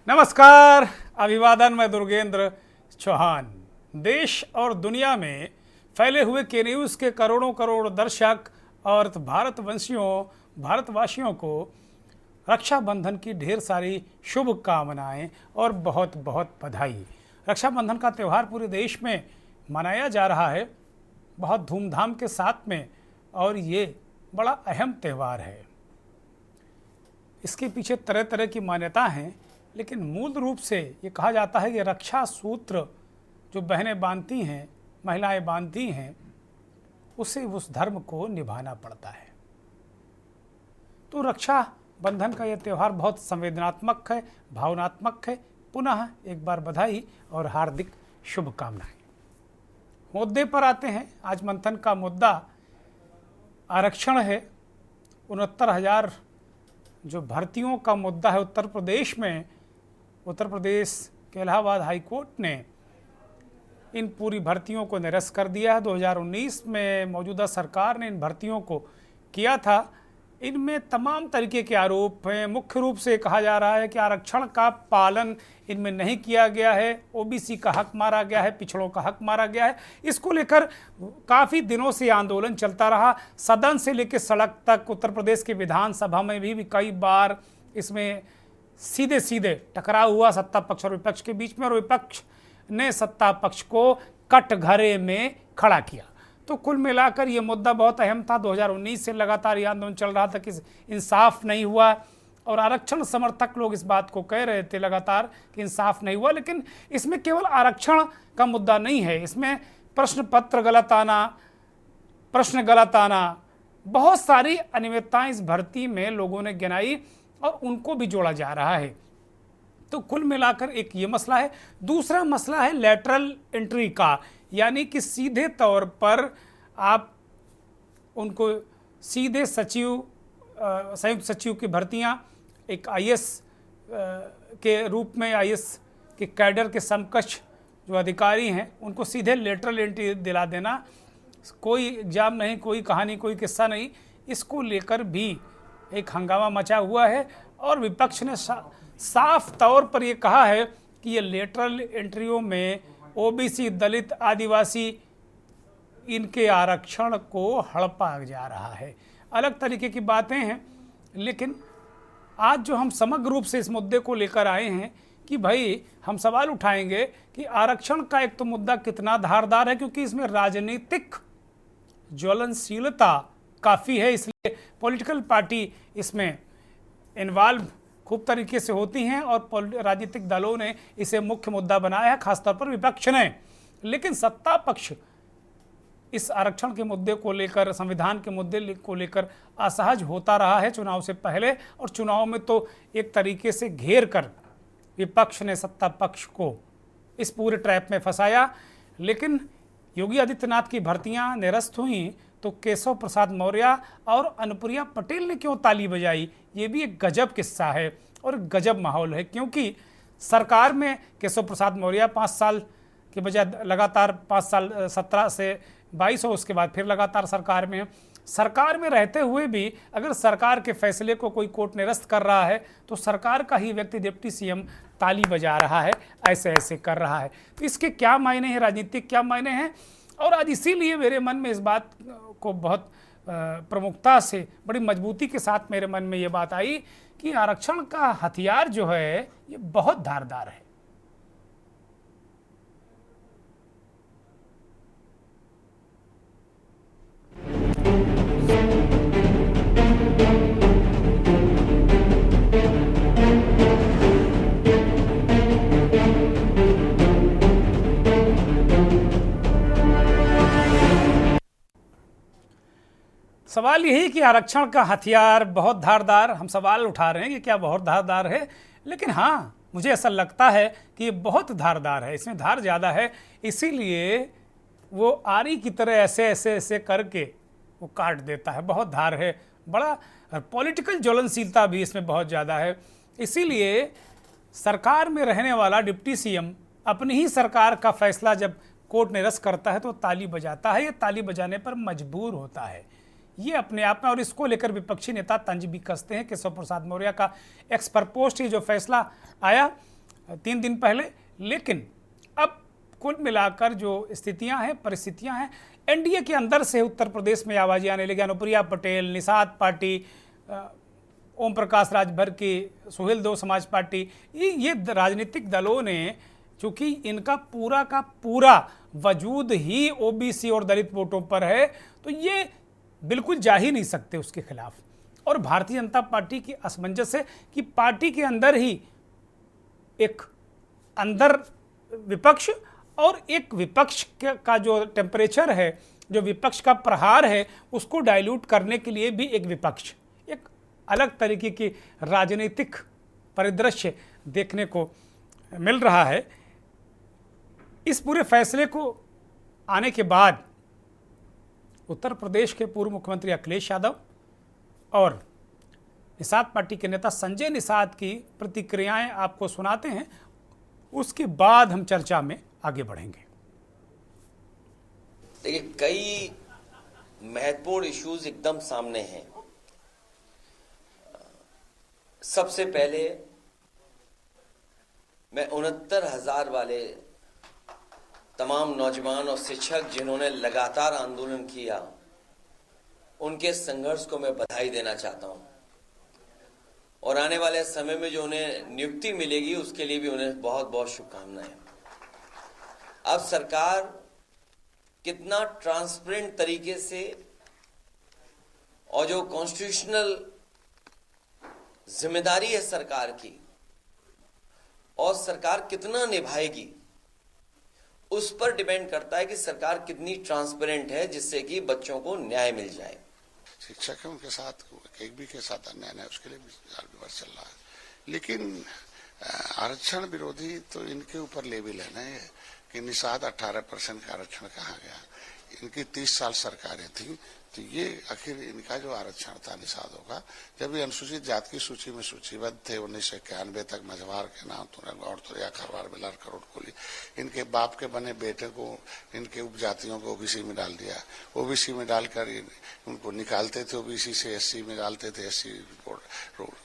नमस्कार, अभिवादन। मैं दुर्गेंद्र चौहान। देश और दुनिया में फैले हुए के न्यूज़ के करोड़ों करोड़ दर्शक और भारतवासियों को रक्षाबंधन की ढेर सारी शुभकामनाएं और बहुत बहुत बधाई। रक्षाबंधन का त्यौहार पूरे देश में मनाया जा रहा है बहुत धूमधाम के साथ में, और ये बड़ा अहम त्यौहार है। इसके पीछे तरह तरह की मान्यता हैं, लेकिन मूल रूप से ये कहा जाता है कि रक्षा सूत्र जो बहनें बांधती हैं, महिलाएं बांधती हैं, उसे उस धर्म को निभाना पड़ता है। तो रक्षा बंधन का यह त्यौहार बहुत संवेदनात्मक है, भावनात्मक है। पुनः एक बार बधाई और हार्दिक शुभकामनाएं। मुद्दे पर आते हैं। आज मंथन का मुद्दा आरक्षण है। 69,000 जो भर्तियों का मुद्दा है उत्तर प्रदेश में, उत्तर प्रदेश के इलाहाबाद हाई कोर्ट ने इन पूरी भर्तियों को निरस्त कर दिया है। 2019 में मौजूदा सरकार ने इन भर्तियों को किया था। इनमें तमाम तरीके के आरोप हैं। मुख्य रूप से कहा जा रहा है कि आरक्षण का पालन इनमें नहीं किया गया है, ओबीसी का हक मारा गया है, पिछड़ों का हक मारा गया है। इसको लेकर काफ़ी दिनों से आंदोलन चलता रहा, सदन से लेकर सड़क तक। उत्तर प्रदेश की विधानसभा में भी कई बार इसमें सीधे सीधे टकराव हुआ सत्ता पक्ष और विपक्ष के बीच में, और विपक्ष ने सत्ता पक्ष को कटघरे में खड़ा किया। तो कुल मिलाकर ये मुद्दा बहुत अहम था। 2019 से लगातार ये आंदोलन चल रहा था कि इंसाफ नहीं हुआ, और आरक्षण समर्थक लोग इस बात को कह रहे थे लगातार कि इंसाफ नहीं हुआ। लेकिन इसमें केवल आरक्षण का मुद्दा नहीं है, इसमें प्रश्न पत्र गलत आना, प्रश्न गलत आना, बहुत सारी अनियमितताएं इस भर्ती में लोगों ने गिनाई और उनको भी जोड़ा जा रहा है। तो कुल मिलाकर एक ये मसला है। दूसरा मसला है लैटरल एंट्री का, यानी कि सीधे तौर पर आप उनको सीधे सचिव, संयुक्त सचिव की भर्तियां एक आईएएस के रूप में, आईएएस के कैडर के समकक्ष जो अधिकारी हैं उनको सीधे लेटरल एंट्री दिला देना। कोई एग्जाम नहीं, कोई कहानी, कोई किस्सा नहीं। इसको लेकर भी एक हंगामा मचा हुआ है, और विपक्ष ने साफ तौर पर यह कहा है कि ये लेटरल एंट्रियों में ओबीसी, दलित, आदिवासी, इनके आरक्षण को हड़पा जा रहा है। अलग तरीके की बातें हैं, लेकिन आज जो हम समग्र रूप से इस मुद्दे को लेकर आए हैं कि भाई हम सवाल उठाएंगे कि आरक्षण का एक तो मुद्दा कितना धारदार है, क्योंकि इसमें राजनीतिक ज्वलनशीलता काफ़ी है। इसलिए पॉलिटिकल पार्टी इसमें इन्वॉल्व खूब तरीके से होती हैं, और राजनीतिक दलों ने इसे मुख्य मुद्दा बनाया है, खासतौर पर विपक्ष ने। लेकिन सत्ता पक्ष इस आरक्षण के मुद्दे को लेकर, संविधान के मुद्दे को लेकर असहज होता रहा है चुनाव से पहले, और चुनाव में तो एक तरीके से घेर कर विपक्ष ने सत्ता पक्ष को इस पूरे ट्रैप में फंसाया। लेकिन योगी आदित्यनाथ की भर्तियां निरस्त हुई तो केशव प्रसाद मौर्य और अनुप्रिया पटेल ने क्यों ताली बजाई, ये भी एक गजब किस्सा है और गजब माहौल है। क्योंकि सरकार में केशव प्रसाद मौर्य 5 साल के बजाय लगातार 5 साल 17 से 22 हो, उसके बाद फिर लगातार सरकार में है। सरकार में रहते हुए भी अगर सरकार के फैसले को कोई कोर्ट निरस्त कर रहा है तो सरकार का ही व्यक्ति डिप्टी सीएम ताली बजा रहा है, ऐसे ऐसे कर रहा है। तो इसके क्या मायने हैं, राजनीतिक क्या मायने हैं। और आज इसीलिए मेरे मन में इस बात को बहुत प्रमुखता से, बड़ी मजबूती के साथ मेरे मन में ये बात आई कि आरक्षण का हथियार जो है ये बहुत धारदार है। सवाल यही कि आरक्षण का हथियार बहुत धारदार, हम सवाल उठा रहे हैं कि क्या बहुत धारदार है। लेकिन हाँ, मुझे ऐसा लगता है कि ये बहुत धारदार है, इसमें धार ज़्यादा है। इसीलिए वो आरी की तरह ऐसे ऐसे ऐसे करके वो काट देता है। बहुत धार है, बड़ा पॉलिटिकल ज्वलनशीलता भी इसमें बहुत ज़्यादा है। इसीलिए सरकार में रहने वाला डिप्टी सीएम अपनी ही सरकार का फैसला जब कोर्ट निरस्त करता है तो ताली बजाता है। ये ताली बजाने पर मजबूर होता है ये अपने आप में। और इसको लेकर विपक्षी नेता तंज भी कसते हैं। केशव प्रसाद मौर्य का एक्स परपोस्ट ही जो फैसला आया 3 दिन पहले। लेकिन अब कुल मिलाकर जो स्थितियां हैं, परिस्थितियां हैं, एनडीए के अंदर से उत्तर प्रदेश में आवाज़ें आने लगी। अनुप्रिया पटेल, निषाद पार्टी, ओम प्रकाश राजभर की, सुहेलदेव समाज पार्टी, ये राजनीतिक दलों ने, चूँकि इनका पूरा का पूरा वजूद ही ओबीसी और दलित वोटों पर है, तो ये बिल्कुल जा ही नहीं सकते उसके खिलाफ। और भारतीय जनता पार्टी की असमंजस है कि पार्टी के अंदर ही एक अंदर विपक्ष और एक विपक्ष का जो टेम्परेचर है, जो विपक्ष का प्रहार है, उसको डाइल्यूट करने के लिए भी एक विपक्ष, एक अलग तरीके की राजनीतिक परिदृश्य देखने को मिल रहा है। इस पूरे फैसले को आने के बाद उत्तर प्रदेश के पूर्व मुख्यमंत्री अखिलेश यादव और निषाद पार्टी के नेता संजय निषाद की प्रतिक्रियाएं आपको सुनाते हैं, उसके बाद हम चर्चा में आगे बढ़ेंगे। देखिए, कई महत्वपूर्ण इश्यूज एकदम सामने हैं। सबसे पहले मैं 69,000 वाले तमाम नौजवान और शिक्षक जिन्होंने लगातार आंदोलन किया, उनके संघर्ष को मैं बधाई देना चाहता हूं, और आने वाले समय में जो उन्हें नियुक्ति मिलेगी उसके लिए भी उन्हें बहुत बहुत शुभकामनाएं। अब सरकार कितना ट्रांसपेरेंट तरीके से और जो कॉन्स्टिट्यूशनल जिम्मेदारी है सरकार की, और सरकार कितना निभाएगी, उस पर डिपेंड करता है कि सरकार कितनी ट्रांसपेरेंट है, जिससे कि बच्चों को न्याय मिल जाए। शिक्षक है, उनके साथ एक भी के साथ अन्याय है, उसके लिए विचार चल रहा है। लेकिन आरक्षण विरोधी तो इनके ऊपर लेबल है ना ये, कि निषाद 18% का आरक्षण कहा गया। इनकी 30 साल सरकारें थी, तो ये आखिर इनका जो आरक्षण था निषादों का, जब ये अनुसूचित जाति की सूची में सूचीबद्ध थे 1991 तक, मझवार के नाम गौड़ तुरिया खरवार बिलार करोड़ कोली, इनके बाप के बने बेटे को इनके उपजातियों को ओबीसी में डाल दिया। ओबीसी में डालकर उनको निकालते थे, ओबीसी से एससी में डालते थे। एससी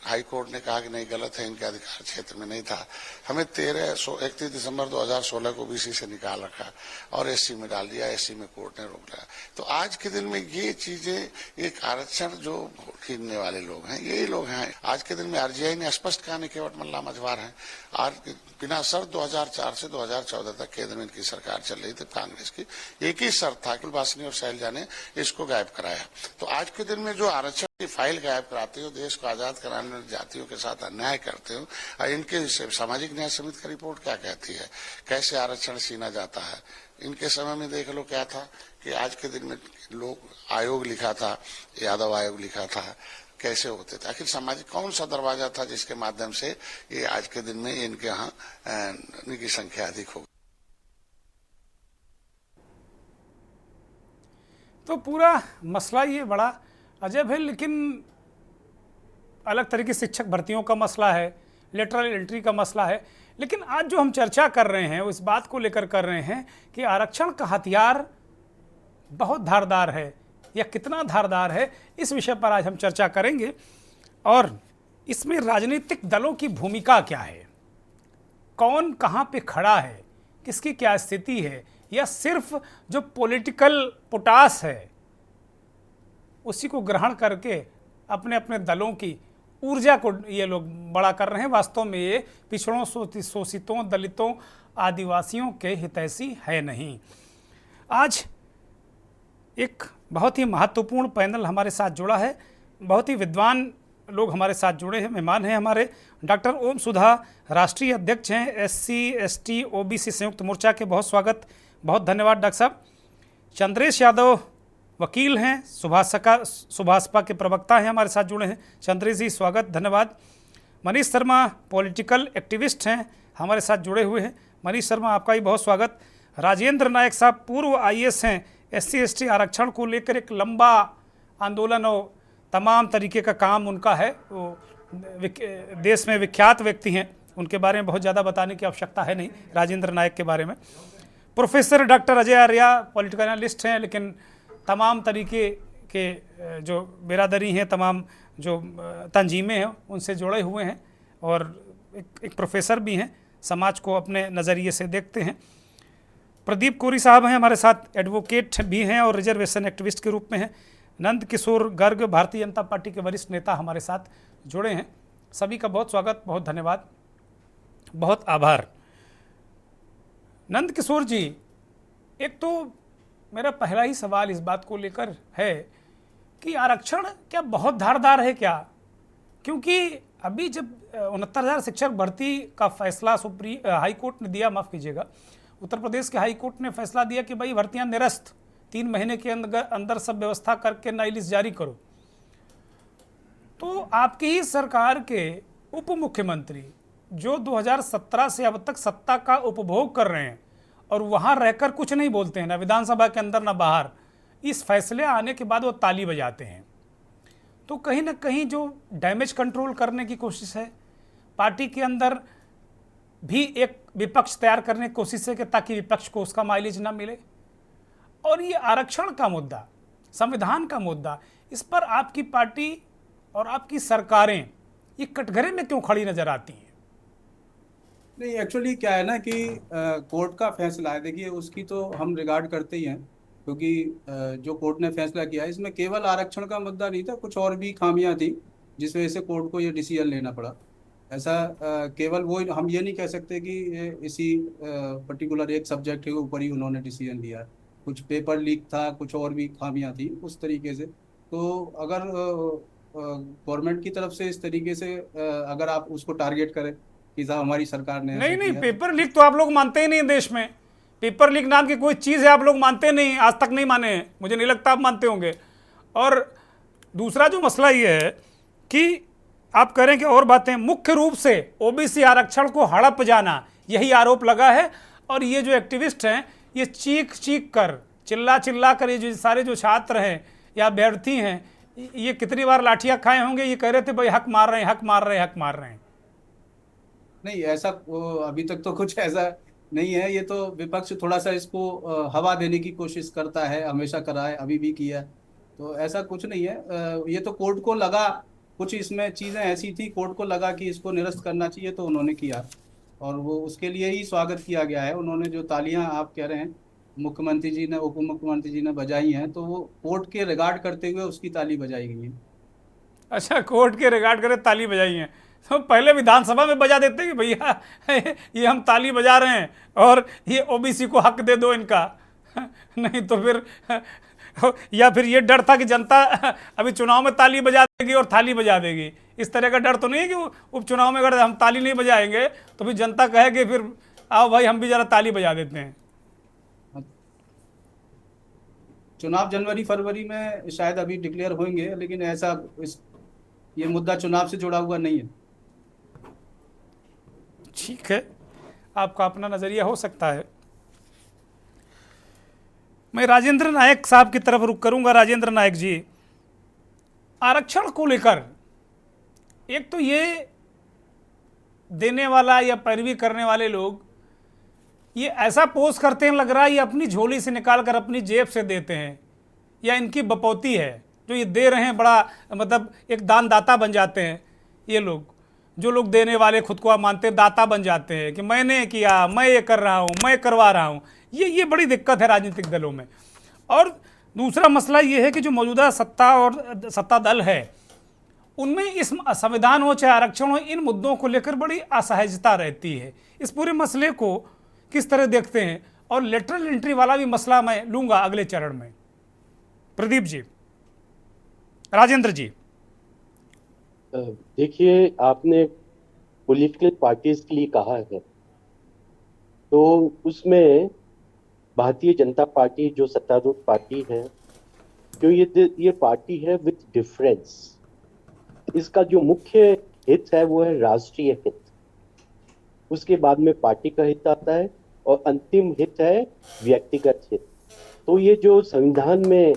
हाई कोर्ट ने कहा कि नहीं, गलत है, इनके अधिकार क्षेत्र में नहीं था। हमें 31 दिसंबर 2016 को ओबीसी से निकाल रखा और एससी में डाल दिया। एससी में कोर्ट ने रोक लिया। तो आज के दिन में ये चीजें, एक आरक्षण जो खरीदने वाले लोग हैं, यही लोग हैं। आज के दिन में आरजीआई ने स्पष्ट कहा नहीं, केवट मल्ला मझवार है। और बिना शर्त 2004 से 2014 तक केंद्र में इनकी सरकार चल रही थी कांग्रेस की, एक ही शर्त था, कुलवासनी और शैलजा ने इसको गायब कराया। तो आज के दिन में जो आरक्षण की फाइल गायब कराते हो, देश को आजाद कराने में जातियों के साथ अन्याय करते हो, और इनके सामाजिक न्याय समिति की रिपोर्ट क्या कहती है, कैसे आरक्षण छीना जाता है। इनके समय में देख लो क्या था कि आज के दिन में लोग आयोग लिखा था, यादव आयोग लिखा था, कैसे होते थे। आखिर सामाजिक कौन सा दरवाजा था जिसके माध्यम से ये आज के दिन में इनके यहाँ इनकी संख्या अधिक होगी। तो पूरा मसला ये बड़ा अजब है। लेकिन अलग तरीके से शिक्षक भर्तियों का मसला है, लेटरल एंट्री का मसला है। लेकिन आज जो हम चर्चा कर रहे हैं वो इस बात को लेकर कर रहे हैं कि आरक्षण का हथियार बहुत धारदार है या कितना धारदार है, इस विषय पर आज हम चर्चा करेंगे। और इसमें राजनीतिक दलों की भूमिका क्या है, कौन कहाँ पे खड़ा है, किसकी क्या स्थिति है, या सिर्फ जो पॉलिटिकल पोटास है उसी को ग्रहण करके अपने अपने दलों की ऊर्जा को ये लोग बड़ा कर रहे हैं। वास्तव में ये पिछड़ों, शोषितों, दलितों, आदिवासियों के हितैषी है नहीं। आज एक बहुत ही महत्वपूर्ण पैनल हमारे साथ जुड़ा है, बहुत ही विद्वान लोग हमारे साथ जुड़े हैं। मेहमान हैं हमारे डॉक्टर ओम सुधा, राष्ट्रीय अध्यक्ष हैं SC ST OBC संयुक्त मोर्चा के। बहुत स्वागत, बहुत धन्यवाद डॉक्टर साहब। चंद्रेश यादव वकील हैं, सुभाषपा के प्रवक्ता हैं, हमारे साथ जुड़े हैं। चंद्रेश जी स्वागत, धन्यवाद। मनीष शर्मा पॉलिटिकल एक्टिविस्ट हैं, हमारे साथ जुड़े हुए हैं। मनीष शर्मा आपका भी बहुत स्वागत। राजेंद्र नायक साहब पूर्व IAS हैं, SC ST आरक्षण को लेकर एक लंबा आंदोलन और तमाम तरीके का काम उनका है, वो देश में विख्यात व्यक्ति हैं, उनके बारे में बहुत ज़्यादा बताने की आवश्यकता है नहीं राजेंद्र नायक के बारे में। Professor doctor Ajay Arya political analyst हैं, लेकिन तमाम तरीके के जो बिरादरी हैं, तमाम जो तंजीमें हैं उनसे जुड़े हुए हैं, और एक प्रोफेसर भी हैं। समाज को अपने नज़रिए से देखते हैं। प्रदीप कोरी साहब हैं हमारे साथ, एडवोकेट भी हैं और रिजर्वेशन एक्टिविस्ट के रूप में हैं। नंद किशोर गर्ग भारतीय जनता पार्टी के वरिष्ठ नेता हमारे साथ जुड़े हैं। सभी का बहुत स्वागत, बहुत धन्यवाद, बहुत आभार। नंद किशोर जी, एक तो मेरा पहला ही सवाल इस बात को लेकर है कि आरक्षण क्या बहुत धारदार है क्या? क्योंकि अभी जब 69,000 शिक्षक भर्ती का फैसला हाई कोर्ट ने दिया, माफ़ कीजिएगा, उत्तर प्रदेश के हाई कोर्ट ने फैसला दिया कि भाई भर्तियां निरस्त, 3 महीने के अंदर सब व्यवस्था करके नई लिस्ट जारी करो, तो आपकी ही सरकार के उप मुख्यमंत्री जो 2017 से अब तक सत्ता का उपभोग कर रहे हैं और वहां रहकर कुछ नहीं बोलते हैं, ना विधानसभा के अंदर ना बाहर, इस फैसले आने के बाद वो ताली बजाते हैं, तो कहीं ना कहीं जो डैमेज कंट्रोल करने की कोशिश है, पार्टी के अंदर भी एक विपक्ष तैयार करने की कोशिश है कि ताकि विपक्ष को उसका माइलेज ना मिले। और ये आरक्षण का मुद्दा, संविधान का मुद्दा, इस पर आपकी पार्टी और आपकी सरकारें ये कटघरे में क्यों खड़ी नजर आती हैं? नहीं, एक्चुअली क्या है ना कि कोर्ट का फैसला है, देखिए उसकी तो हम रिगार्ड करते ही हैं, क्योंकि जो कोर्ट ने फैसला किया है इसमें केवल आरक्षण का मुद्दा नहीं था, कुछ और भी खामियां थी जिस वजह से कोर्ट को ये डिसीजन लेना पड़ा। ऐसा केवल वो हम ये नहीं कह सकते कि इसी पर्टिकुलर एक सब्जेक्ट के ऊपर ही उन्होंने डिसीजन लिया है, कुछ पेपर लीक था, कुछ और भी खामियां थी उस तरीके से। तो अगर गवर्नमेंट की तरफ से इस तरीके से अगर आप उसको टारगेट करें कि साहब हमारी सरकार ने नहीं, पेपर लीक तो आप लोग मानते ही नहीं देश में। पेपर लीक नाम की कोई चीज़ है आप लोग मानते नहीं, आज तक नहीं माने हैं, मुझे नहीं लगता आप मानते होंगे। और दूसरा जो मसला ये है कि आप कह रहे हैं कि और बातें, मुख्य रूप से ओबीसी आरक्षण को हड़प जाना, यही आरोप लगा है। और ये जो एक्टिविस्ट हैं ये चीख चीख कर, चिल्ला चिल्ला कर, ये जो सारे जो छात्र हैं या अभ्यर्थी हैं, ये कितनी बार लाठियाँ खाए होंगे, ये कह रहे थे भाई हक मार रहे हैं, हक मार रहे हैं, हक मार रहे हैं। नहीं, ऐसा अभी तक तो कुछ ऐसा नहीं है। ये तो विपक्ष थोड़ा सा इसको हवा देने की कोशिश करता है, हमेशा करा है, अभी भी किया। तो ऐसा कुछ नहीं है। ये तो कोर्ट को लगा, कुछ इसमें चीज़ें ऐसी थी, कोर्ट को लगा कि इसको निरस्त करना चाहिए तो उन्होंने किया, और वो उसके लिए ही स्वागत किया गया है। उन्होंने जो तालियां आप कह रहे हैं मुख्यमंत्री जी ने, उप मुख्यमंत्री जी ने बजाई हैं, तो वो कोर्ट के रिगार्ड करते हुए उसकी ताली बजाई गई है। अच्छा, कोर्ट के रिगार्ड करे ताली बजाई हैं, तो पहले विधानसभा में बजा देते कि भैया ये हम ताली बजा रहे हैं और ये ओबीसी को हक दे दो इनका। नहीं तो फिर, या फिर ये डर था कि जनता अभी चुनाव में ताली बजा देगी और थाली बजा देगी, इस तरह का डर तो नहीं है कि उपचुनाव में अगर हम ताली नहीं बजाएंगे तो फिर जनता कहेगी फिर आओ भाई हम भी जरा ताली बजा देते हैं। चुनाव जनवरी फरवरी में शायद अभी डिक्लेयर होंगे, लेकिन ऐसा ये मुद्दा चुनाव से जुड़ा हुआ नहीं है। ठीक है, आपका अपना नज़रिया हो सकता है। मैं राजेंद्र नायक साहब की तरफ रुख करूंगा। राजेंद्र नायक जी, आरक्षण को लेकर एक तो ये देने वाला या पैरवी करने वाले लोग ये ऐसा पोस्ट करते हैं, लग रहा है ये अपनी झोली से निकाल कर अपनी जेब से देते हैं, या इनकी बपौती है जो ये दे रहे हैं, बड़ा मतलब एक दानदाता बन जाते हैं ये लोग। जो लोग देने वाले खुद को मानते हैं दाता बन जाते हैं कि मैंने किया, मैं ये कर रहा हूँ, मैं करवा रहा हूँ। ये बड़ी दिक्कत है राजनीतिक दलों में। और दूसरा मसला ये है कि जो मौजूदा सत्ता और सत्ता दल है उनमें इस संविधान हो चाहे आरक्षण हो, इन मुद्दों को लेकर बड़ी असहजता रहती है। इस पूरे मसले को किस तरह देखते हैं? और लेटरल एंट्री वाला भी मसला मैं लूंगा अगले चरण में। प्रदीप जी, राजेंद्र जी। देखिए, आपने पॉलिटिकल पार्टीज के लिए कहा है, तो उसमें भारतीय जनता पार्टी जो सत्तारूढ़ पार्टी है, जो ये पार्टी है विद डिफरेंस, इसका जो मुख्य हित है वो है राष्ट्रीय हित, उसके बाद में पार्टी का हित आता है और अंतिम हित है व्यक्तिगत हित। तो ये जो संविधान में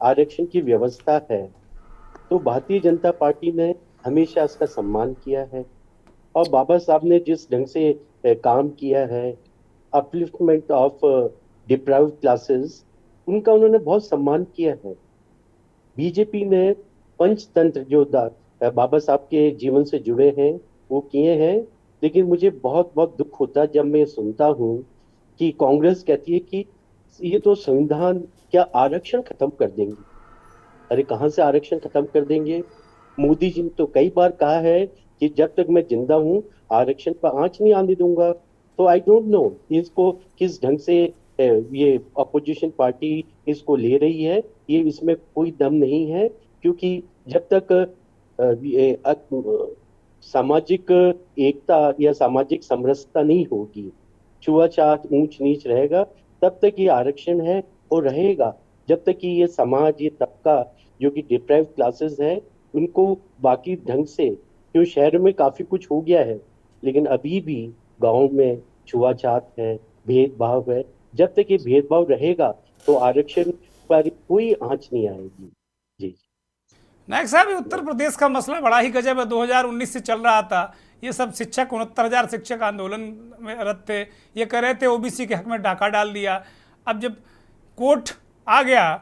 आरक्षण की व्यवस्था है, तो भारतीय जनता पार्टी ने हमेशा इसका सम्मान किया है। और बाबा साहब ने जिस ढंग से काम किया है, अपलिफ्टमेंट ऑफ डिप्राइव्ड क्लासेस, उनका उन्होंने बहुत सम्मान किया है। बीजेपी ने पंचतंत्र जो बाबा साहब के जीवन से जुड़े हैं वो किए हैं, लेकिन मुझे बहुत बहुत दुख होता है जब मैं सुनता हूँ कि कांग्रेस कहती है कि ये तो संविधान, क्या आरक्षण खत्म कर देंगे? अरे कहाँ से आरक्षण खत्म कर देंगे? मोदी जी ने तो कई बार कहा है कि जब तक मैं जिंदा हूँ आरक्षण पर आंच नहीं आने दूंगा। तो आई डोंट नो इसको किस ढंग से ये अपोजिशन पार्टी इसको ले रही है। ये इसमें कोई दम नहीं है, क्योंकि जब तक सामाजिक एकता या सामाजिक समरसता नहीं होगी, छुआछूत ऊंच नीच रहेगा, तब तक ये आरक्षण है और रहेगा। जब तक कि ये समाज, ये तबका जो कि डिप्राइव्ड क्लासेस है, उनको बाकी ढंग से, क्यों शहर में काफी कुछ हो गया है लेकिन अभी भी गांव में छुआछूत है, भेदभाव है। जब तक ये भेदभाव रहेगा तो आरक्षण पर कोई आंच नहीं आएगी। जी। नायक साहब, ये उत्तर प्रदेश का मसला बड़ा ही गजब है। 2019 से चल रहा था ये सब। शिक्षक 69,000 शिक्षक आंदोलन में रत थे। ये कह रहे थे ओबीसी के हक में डाका डाल दिया। अब जब कोर्ट आ गया,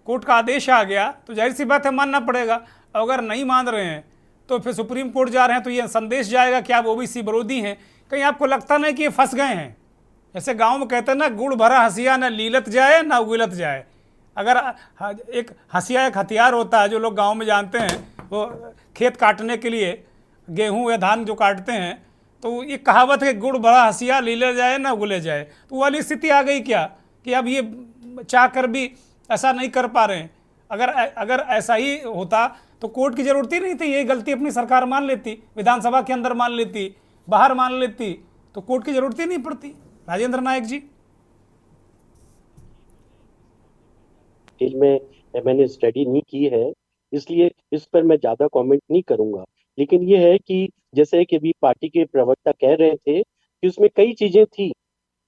कोर्ट का आदेश आ गया, तो जाहिर सी बात है मानना पड़ेगा। अगर नहीं मान रहे हैं तो फिर सुप्रीम कोर्ट जा रहे हैं, तो ये संदेश जाएगा कि आप ओबीसी विरोधी हैं। कहीं आपको लगता नहीं कि ये फंस गए हैं? जैसे गांव में कहते हैं ना, गुड़ भरा हंसिया ना लीलत जाए ना उगलत जाए। अगर एक हंसिया एक हथियार होता है, जो लोग गांव में जानते हैं, वो खेत काटने के लिए गेहूं या धान जो काटते हैं, तो ये कहावत है, गुड़ भरा हंसिया लीले जाए ना उगले जाए। तो वो वाली स्थिति आ गई क्या कि अब ये चाह कर भी ऐसा नहीं कर पा रहे हैं। अगर ऐसा ही होता तो कोर्ट की जरूरत ही नहीं थी। यही गलती अपनी सरकार मान लेती, विधानसभा के अंदर मान लेती, बाहर मान लेती, तो कोर्ट की जरूरत ही नहीं पड़ती। राजेंद्र नायक जी, में मैंने स्टडी नहीं की है, इसलिए इस पर मैं ज्यादा कमेंट नहीं करूंगा। लेकिन ये है कि जैसे कि अभी पार्टी के प्रवक्ता कह रहे थे कि उसमें कई चीजें थी,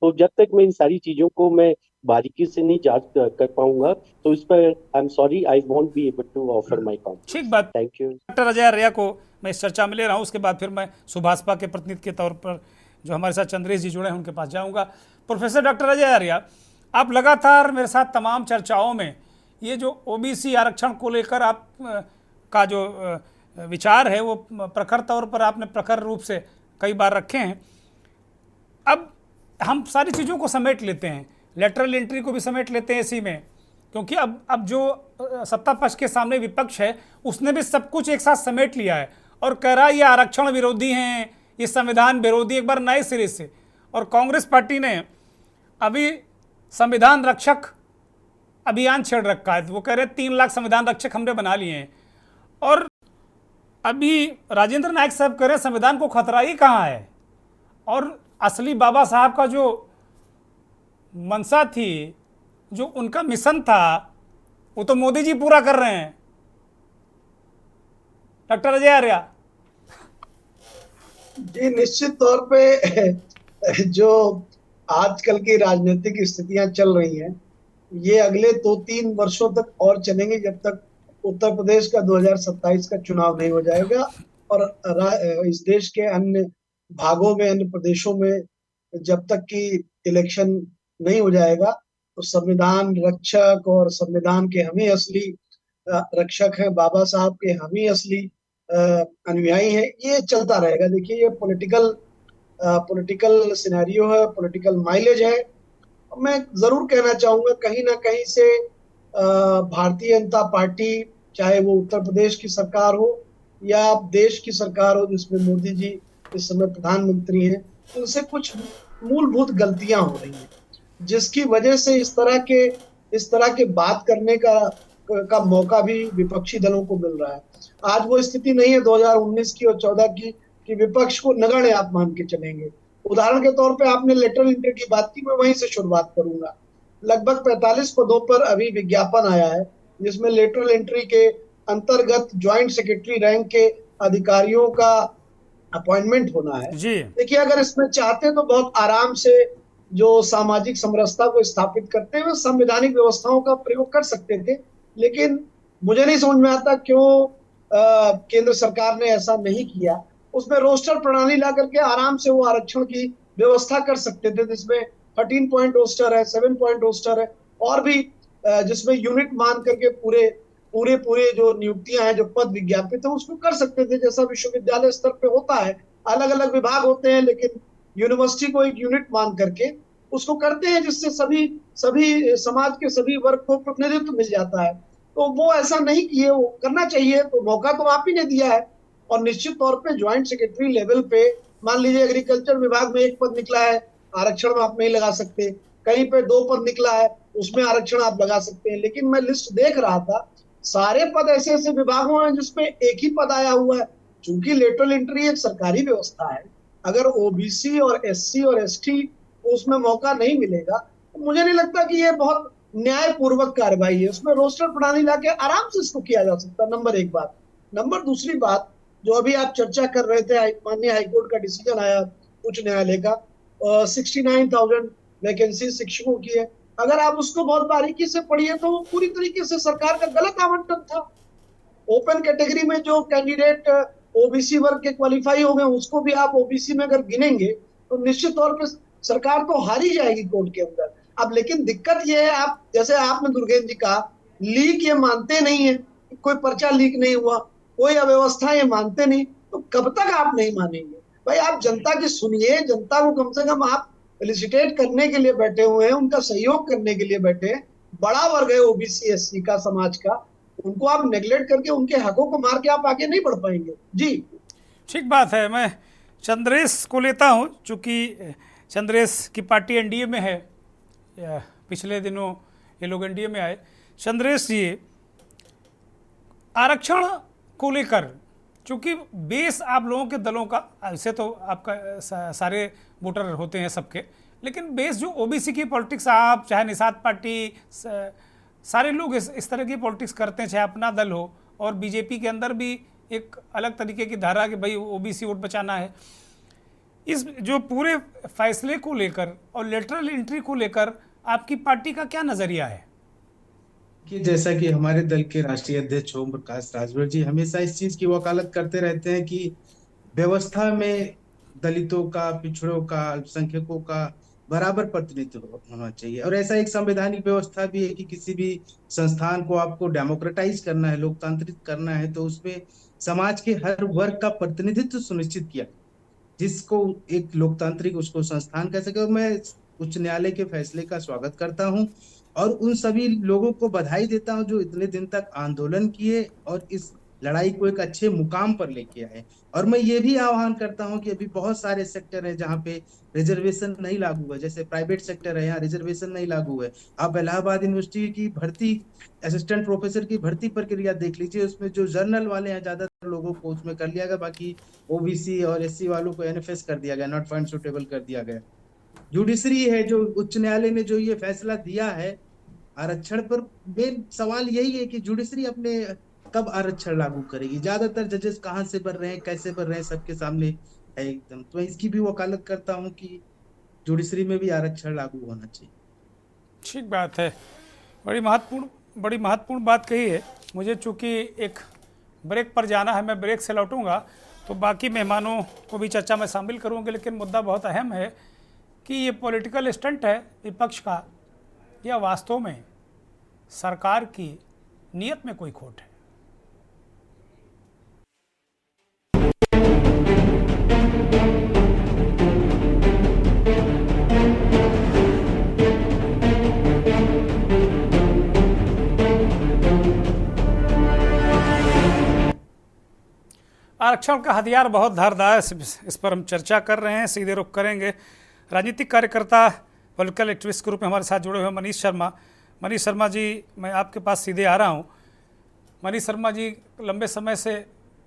तो जब तक मैं इन सारी चीजों को मैं बारीकी से नहीं जांच कर पाऊंगा, तो इस पर I am sorry, I won't be able to offer my comment. ठीक बात। Thank you. Doctor Ajay Arya को मैं इस चर्चा में ले रहा हूँ। उसके बाद फिर मैं सुभाषपा के प्रतिनिधि के तौर पर जो हमारे साथ चंद्रेश जी जुड़े हैं उनके पास जाऊँगा। प्रोफेसर डॉक्टर अजय आर्या, आप लगातार मेरे साथ तमाम चर्चाओं में ये जो ओबीसी आरक्षण को लेकर आप का जो विचार है वो प्रखर तौर पर आपने प्रखर रूप से कई बार रखे हैं। अब हम सारी चीज़ों को समेट लेते हैं, लेटरल एंट्री को भी समेट लेते हैं इसी में, क्योंकि अब जो सत्ता पक्ष के सामने विपक्ष है उसने भी सब कुछ एक साथ समेट लिया है और कह रहा है ये आरक्षण विरोधी हैं, ये संविधान विरोधी, एक बार नए सिरे से। और कांग्रेस पार्टी ने अभी संविधान रक्षक अभियान छेड़ रखा है। वो कह रहे 3 लाख संविधान रक्षक हमने बना लिए हैं। और अभी राजेंद्र नायक साहब कह रहे हैं संविधान को खतरा ही कहाँ है। और असली बाबा साहब का जो मंशा थी, जो उनका मिशन था, वो तो मोदी जी पूरा कर रहे हैं। डॉक्टर अजय आर्या जी, निश्चित तौर पे जो आजकल की राजनीतिक स्थितियां चल रही हैं, ये अगले 2-3 वर्षों तक और चलेंगे, जब तक उत्तर प्रदेश का 2027 का चुनाव नहीं हो जाएगा और इस देश के अन्य भागों में, अन्य प्रदेशों में जब तक कि इलेक्शन नहीं हो जाएगा, तो संविधान रक्षक और संविधान के हम ही असली रक्षक हैं, बाबा साहब के हम ही असली अनुयायी हैं, ये चलता रहेगा। देखिए, ये पॉलिटिकल सिनेरियो है, पॉलिटिकल माइलेज है। मैं जरूर कहना चाहूंगा, कहीं ना कहीं से भारतीय जनता पार्टी, चाहे वो उत्तर प्रदेश की सरकार हो या देश की सरकार हो जिसमें मोदी जी इस समय प्रधानमंत्री हैं, उनसे कुछ मूलभूत गलतियां हो रही हैं, जिसकी वजह से इस तरह के बात करने का मौका भी विपक्षी दलों को मिल रहा है। आज वो स्थिति नहीं है 2019 की और 14 की कि विपक्ष को नगण्य आप मान के चलेंगे। उदाहरण के तौर पे आपने लेटरल एंट्री की बात की, मैं वहीं से शुरुआत करूंगा। लगभग 45 पदों पर अभी विज्ञापन आया है, जिसमें लेटरल एंट्री के अंतर्गत ज्वाइंट सेक्रेटरी रैंक के अधिकारियों का अपॉइंटमेंट होना है। देखिए, अगर इसमें चाहते तो बहुत आराम से जो सामाजिक समरसता को स्थापित करते हुए संवैधानिक व्यवस्थाओं का प्रयोग कर सकते थे, लेकिन मुझे नहीं समझ में आता क्यों केंद्र सरकार ने ऐसा नहीं किया। उसमें रोस्टर प्रणाली ला करके आराम से वो आरक्षण की व्यवस्था कर सकते थे, जिसमें 13 पॉइंट रोस्टर है, 7 पॉइंट रोस्टर है, और भी जिसमें यूनिट मान करके पूरे जो नियुक्तियां हैं, जो पद विज्ञापित है, उसको कर सकते थे, जैसा विश्वविद्यालय स्तर पे होता है। अलग अलग विभाग होते हैं, लेकिन यूनिवर्सिटी को एक यूनिट मान करके उसको करते हैं, जिससे सभी सभी समाज के सभी वर्ग को प्रतिनिधित्व मिल जाता है। तो वो ऐसा नहीं किए, वो करना चाहिए। तो मौका तो आप ही ने दिया है, और निश्चित तौर पे ज्वाइंट सेक्रेटरी लेवल पे मान लीजिए एग्रीकल्चर विभाग में एक पद निकला है, आरक्षण आप नहीं लगा सकते, कहीं पे 2 पद निकला है उसमें आरक्षण आप लगा सकते हैं। लेकिन मैं लिस्ट देख रहा था, सारे पद ऐसे ऐसे विभागों हैं जिसमें एक ही पद आया हुआ है। चूंकि लेटरल एंट्री एक सरकारी व्यवस्था है, अगर ओबीसी और एससी और एसटी को उसमें मौका नहीं मिलेगा तो मुझे नहीं लगता कि ये बहुत न्यायपूर्वक कार्रवाई है। उसमें रोस्टर प्रणाली लाके आराम से इसको किया जा सकता है। नंबर एक बात। नंबर दूसरी बात, जो अभी आप चर्चा कर रहे थे, माननीय हाईकोर्ट का डिसीजन आया उच्च न्यायालय का, 69,000 वैकेंसी शिक्षकों की है। अगर आप उसको बहुत बारीकी से पढ़िए तो वो पूरी तरीके से सरकार का गलत आवंटन था। ओपन कैटेगरी में जो कैंडिडेट ओबीसी वर्ग के क्वालिफाई हो गए, उसको भी आप ओबीसी में अगर गिनेंगे तो निश्चित तौर पर सरकार तो हारी जाएगी कोर्ट के अंदर। अब लेकिन दिक्कत ये है, आप जैसे आपने दुर्गेश जी कहा, लीक ये मानते नहीं है, कोई पर्चा लीक नहीं हुआ, कोई अव्यवस्था ये मानते नहीं, तो कब तक आप नहीं मानेंगे? भाई आप जनता की सुनिए, जनता को कम से कम आप फेलिसिटेट करने के लिए बैठे हुए हैं, उनका सहयोग करने के लिए बैठे हैं। बड़ा वर्ग है ओबीसी एससी का, समाज का, उनको आप नेग्लेक्ट करके उनके हकों को मार के आप आगे नहीं बढ़ पाएंगे। जी ठीक बात है। मैं चंद्रेश को लेता हूं, चूँकि चंद्रेश की पार्टी एनडीए में है, पिछले दिनों ये लोग एनडीए में आए। चंद्रेश जी, आरक्षण को लेकर, चूँकि बेस आप लोगों के दलों का, ऐसे तो आपका सारे वोटर होते हैं सबके, लेकिन बेस जो ओबीसी की पॉलिटिक्स, आप चाहे निषाद पार्टी, सारे लोग इस तरह की पॉलिटिक्स करते हैं, चाहे अपना दल हो, और बीजेपी के अंदर भी एक अलग तरीके की धारा कि भाई ओबीसी वोट बचाना है। इस जो पूरे फैसले को लेकर और लेटरल एंट्री को लेकर आपकी पार्टी का क्या नजरिया है? कि जैसा कि हमारे दल के राष्ट्रीय अध्यक्ष ओम प्रकाश राजभर जी हमेशा इस चीज की वकालत करते रहते हैं कि व्यवस्था में दलितों का, पिछड़ों का, अल्पसंख्यकों का बराबर प्रतिनिधित्व होना चाहिए। और ऐसा एक संवैधानिक व्यवस्था भी है कि किसी भी संस्थान को आपको डेमोक्रेटाइज करना है, लोकतांत्रिक करना है, तो उसमें समाज के हर वर्ग का प्रतिनिधित्व सुनिश्चित किया, जिसको एक लोकतांत्रिक उसको संस्थान कह सके। और मैं उच्च न्यायालय के फैसले का स्वागत करता हूं और उन सभी लोगों को बधाई देता हूं जो इतने दिन तक आंदोलन किए और इस लड़ाई को एक अच्छे मुकाम पर लेके आए। और मैं ये भी आह्वान करता हूं कि अभी बहुत सारे सेक्टर हैं जहां पे रिजर्वेशन नहीं लागू हुआ, जैसे प्राइवेट सेक्टर है, यहाँ रिजर्वेशन नहीं लागू है। आप इलाहाबाद यूनिवर्सिटी की भर्ती, असिस्टेंट प्रोफेसर की भर्ती प्रक्रिया देख लीजिए, उसमें जो जर्नल वाले हैं ज्यादातर लोगों को उसमें कर लिया गया, बाकी ओबीसी और एससी वालों को एनएफएस कर दिया गया, नॉट फाउंड सुटेबल कर दिया गया। जुडिशरी है, जो उच्च न्यायालय ने जो ये फैसला दिया है आरक्षण पर, मेन सवाल यही है कि जुडिशरी अपने कब आरक्षण लागू करेगी। ज्यादातर जजेस कहाँ से बन रहे हैं, कैसे बन रहे हैं, सबके सामने है एकदम। तो इसकी भी वकालत करता हूँ कि जुडिशरी में भी आरक्षण लागू होना चाहिए। ठीक बात है, बड़ी महत्वपूर्ण बात कही है। मुझे चूँकि एक ब्रेक पर जाना है, मैं ब्रेक से लौटूंगा तो बाकी मेहमानों को भी चर्चा में शामिल करूँगी, लेकिन मुद्दा बहुत अहम है कि ये पॉलिटिकल स्टंट है विपक्ष का या वास्तव में सरकार की नीयत में कोई खोट है। आरक्षण का हथियार बहुत धारदार, इस पर हम चर्चा कर रहे हैं। सीधे रुख करेंगे राजनीतिक कार्यकर्ता, पॉलिटिकल एक्टिविस्ट के रूप में हमारे साथ जुड़े हुए मनीष शर्मा। मनीष शर्मा जी, मैं आपके पास सीधे आ रहा हूं। मनीष शर्मा जी, लंबे समय से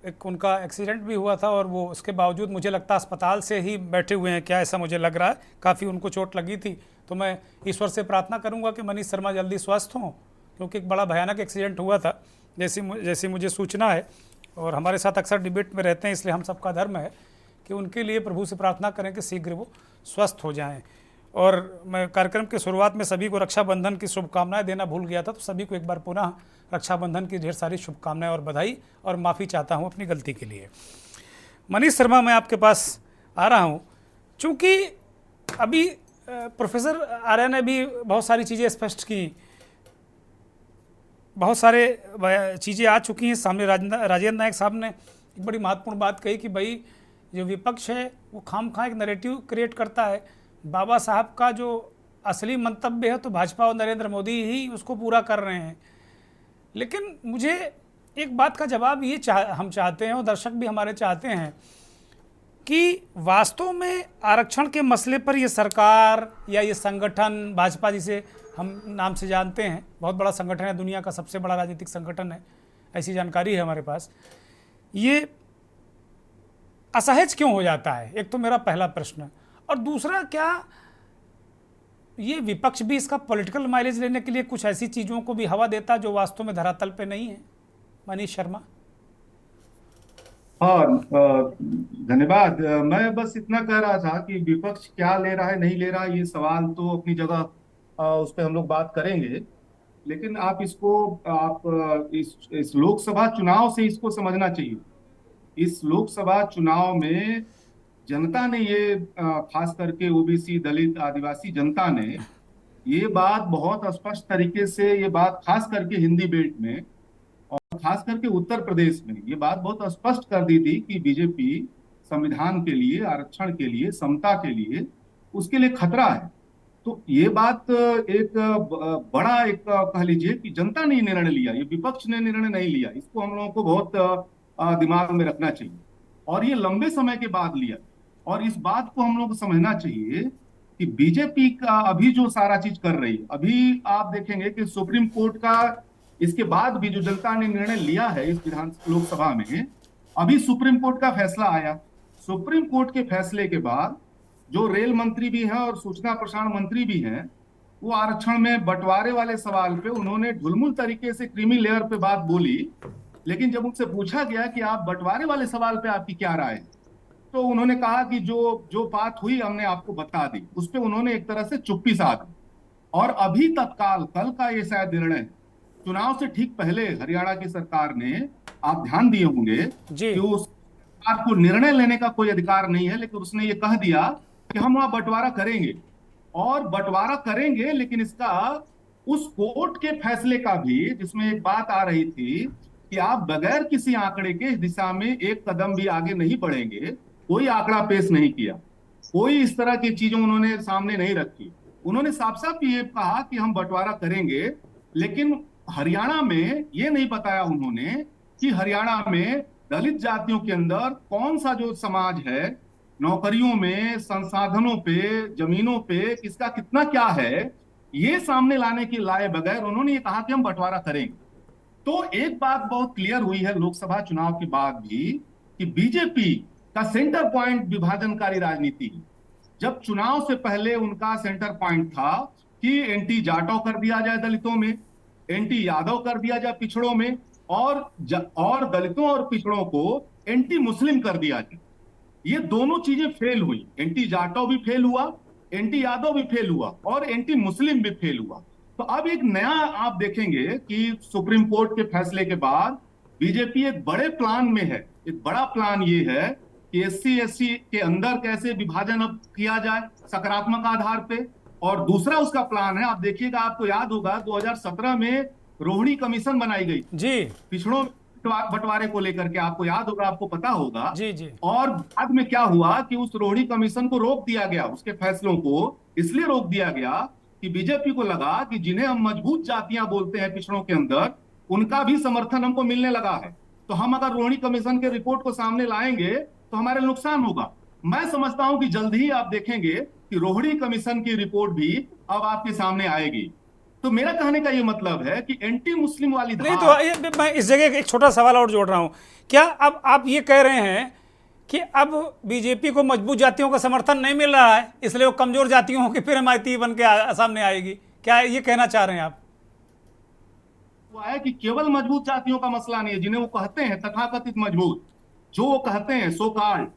एक उनका एक्सीडेंट भी हुआ था और वो उसके बावजूद मुझे लगता है अस्पताल से ही बैठे हुए हैं, क्या ऐसा मुझे लग रहा है, काफ़ी उनको चोट लगी थी। तो मैं ईश्वर से प्रार्थना करूँगा कि मनीष शर्मा जल्दी स्वस्थ हों, क्योंकि एक बड़ा भयानक एक्सीडेंट हुआ था जैसी मुझे सूचना है। और हमारे साथ अक्सर डिबेट में रहते हैं, इसलिए हम सबका धर्म है कि उनके लिए प्रभु से प्रार्थना करें कि शीघ्र वो स्वस्थ हो जाएं। और मैं कार्यक्रम की शुरुआत में सभी को रक्षाबंधन की शुभकामनाएं देना भूल गया था, तो सभी को एक बार पुनः रक्षाबंधन की ढेर सारी शुभकामनाएं और बधाई, और माफ़ी चाहता हूं अपनी गलती के लिए। मनीष शर्मा, मैं आपके पास आ रहा हूं, चूँकि अभी प्रोफेसर आर्य ने भी बहुत सारी चीज़ें स्पष्ट की, बहुत सारे चीज़ें आ चुकी हैं सामने। राजेंद्र नायक साहब ने एक बड़ी महत्वपूर्ण बात कही कि भाई जो विपक्ष है वो खामखा एक नैरेटिव क्रिएट करता है। बाबा साहब का जो असली मंतव्य है तो भाजपा और नरेंद्र मोदी ही उसको पूरा कर रहे हैं। लेकिन मुझे एक बात का जवाब ये हम चाहते हैं और दर्शक भी हमारे चाहते हैं कि वास्तव में आरक्षण के मसले पर ये सरकार या ये संगठन, भाजपा जिसे हम नाम से जानते हैं, बहुत बड़ा संगठन है, दुनिया का सबसे बड़ा राजनीतिक संगठन है, ऐसी जानकारी है हमारे पास, ये असहज क्यों हो जाता है? एक तो मेरा पहला प्रश्न। और दूसरा, क्या ये विपक्ष भी इसका पॉलिटिकल माइलेज लेने के लिए कुछ ऐसी चीज़ों को भी हवा देता जो वास्तव में धरातल पे नहीं है? मनीष शर्मा। हाँ, धन्यवाद। मैं बस इतना कह रहा था कि विपक्ष क्या ले रहा है नहीं ले रहा है, ये सवाल तो अपनी जगह उस पर हम लोग बात करेंगे। लेकिन आप इस लोकसभा चुनाव से इसको समझना चाहिए। इस लोकसभा चुनाव में जनता ने ये खास करके ओबीसी, दलित, आदिवासी जनता ने ये बात बहुत स्पष्ट तरीके से, ये बात खास करके हिंदी बेल्ट में और खास करके उत्तर प्रदेश में ये बात बहुत स्पष्ट कर दी थी कि बीजेपी संविधान के लिए, आरक्षण के लिए, समता के लिए, उसके लिए खतरा है। तो ये बात एक बड़ा एक कह लीजिए कि जनता ने निर्णय लिया, ये विपक्ष ने निर्णय नहीं लिया। इसको हम लोगों को बहुत दिमाग में रखना चाहिए और ये लंबे समय के बाद लिया। और इस बात को हम लोग को समझना चाहिए कि बीजेपी का अभी जो सारा चीज कर रही है, अभी आप देखेंगे कि सुप्रीम कोर्ट का इसके बाद भी जो जनता ने निर्णय लिया है इस लोकसभा में, अभी सुप्रीम कोर्ट का फैसला आया। सुप्रीम कोर्ट के फैसले के बाद जो रेल मंत्री भी हैं और सूचना प्रसारण मंत्री भी हैं, वो आरक्षण में बंटवारे वाले सवाल पे उन्होंने ढुलमुल तरीके से क्रीमी लेयर पे बात बोली। लेकिन जब उनसे पूछा गया कि आप बंटवारे वाले सवाल पे आपकी क्या राय है, तो उन्होंने कहा कि जो बात हुई हमने आपको बता दी। उस पर उन्होंने एक तरह से चुप्पी साध दी। और अभी तत्काल कल का ये शायद निर्णय, चुनाव से ठीक पहले हरियाणा की सरकार ने, आप ध्यान दिए होंगे कि उस सरकार को निर्णय लेने का कोई अधिकार नहीं है, लेकिन उसने ये कह दिया कि हम वहां बंटवारा करेंगे और बंटवारा करेंगे। लेकिन इसका उस कोर्ट के फैसले का भी, जिसमें एक बात आ रही थी कि आप बगैर किसी आंकड़े के इस दिशा में एक कदम भी आगे नहीं बढ़ेंगे, कोई आंकड़ा पेश नहीं किया, कोई इस तरह की चीजें उन्होंने सामने नहीं रखी। उन्होंने साफ साफ ये कहा कि हम बंटवारा करेंगे, लेकिन हरियाणा में ये नहीं बताया उन्होंने कि हरियाणा में दलित जातियों के अंदर कौन सा जो समाज है, नौकरियों में, संसाधनों पे, जमीनों पे किसका कितना क्या है, ये सामने लाने के लाए बगैर उन्होंने ये कहा कि हम बंटवारा करेंगे। तो एक बात बहुत क्लियर हुई है लोकसभा चुनाव के बाद भी कि बीजेपी का सेंटर पॉइंट विभाजनकारी राजनीति है। जब चुनाव से पहले उनका सेंटर पॉइंट था कि एंटी जाटव कर दिया जाए दलितों में, एंटी यादव कर दिया जाए पिछड़ों में, और दलितों और पिछड़ों को एंटी मुस्लिम कर दिया जाए। ये दोनों चीजें फेल हुई। एंटी जाटव भी फेल हुआ, एंटी यादव भी फेल हुआ और एंटी मुस्लिम भी फेल हुआ। तो अब एक नया आप देखेंगे कि सुप्रीम कोर्ट के फैसले के बाद बीजेपी एक बड़े प्लान में है। एक बड़ा प्लान ये है कि SC/SC के अंदर कैसे विभाजन अब किया जाए सकारात्मक आधार पे। और दूसरा उसका प्लान है, आप देखिएगा, आपको याद होगा 2017 में रोहिणी कमीशन बनाई गई जी, पिछड़ों बंटवारे को लेकर के, आपको याद होगा, आपको पता होगा जी जी। और बाद में क्या हुआ कि उस रोहिणी कमीशन को रोक दिया गया, उसके फैसलों को इसलिए रोक दिया गया कि बीजेपी को लगा कि जिन्हें हम मजबूत जातियां बोलते हैं पिछड़ों के अंदर, उनका भी समर्थन हमको मिलने लगा है। तो हम अगर रोहिणी कमीशन के रिपोर्ट को सामने लाएंगे तो हमारे नुकसान होगा। मैं समझता हूं कि जल्द ही आप देखेंगे कि रोहिणी कमीशन की रिपोर्ट भी अब आपके सामने आएगी। तो मेरा कहने का ये मतलब है कि एंटी मुस्लिम वाली नहीं, तो मैं इस जगह एक छोटा सवाल और जोड़ रहा हूं। क्या अब आप ये कह रहे हैं कि अब बीजेपी को मजबूत जातियों का समर्थन नहीं मिल रहा है, इसलिए वो कमजोर जातियों की फिर हिमायती बन के सामने आएगी? क्या ये कहना चाह रहे हैं आप? वो है कि केवल मजबूत जातियों का मसला नहीं है, जिन्हें वो कहते हैं तथाकथित मजबूत, जो वो कहते हैं सो कॉल्ड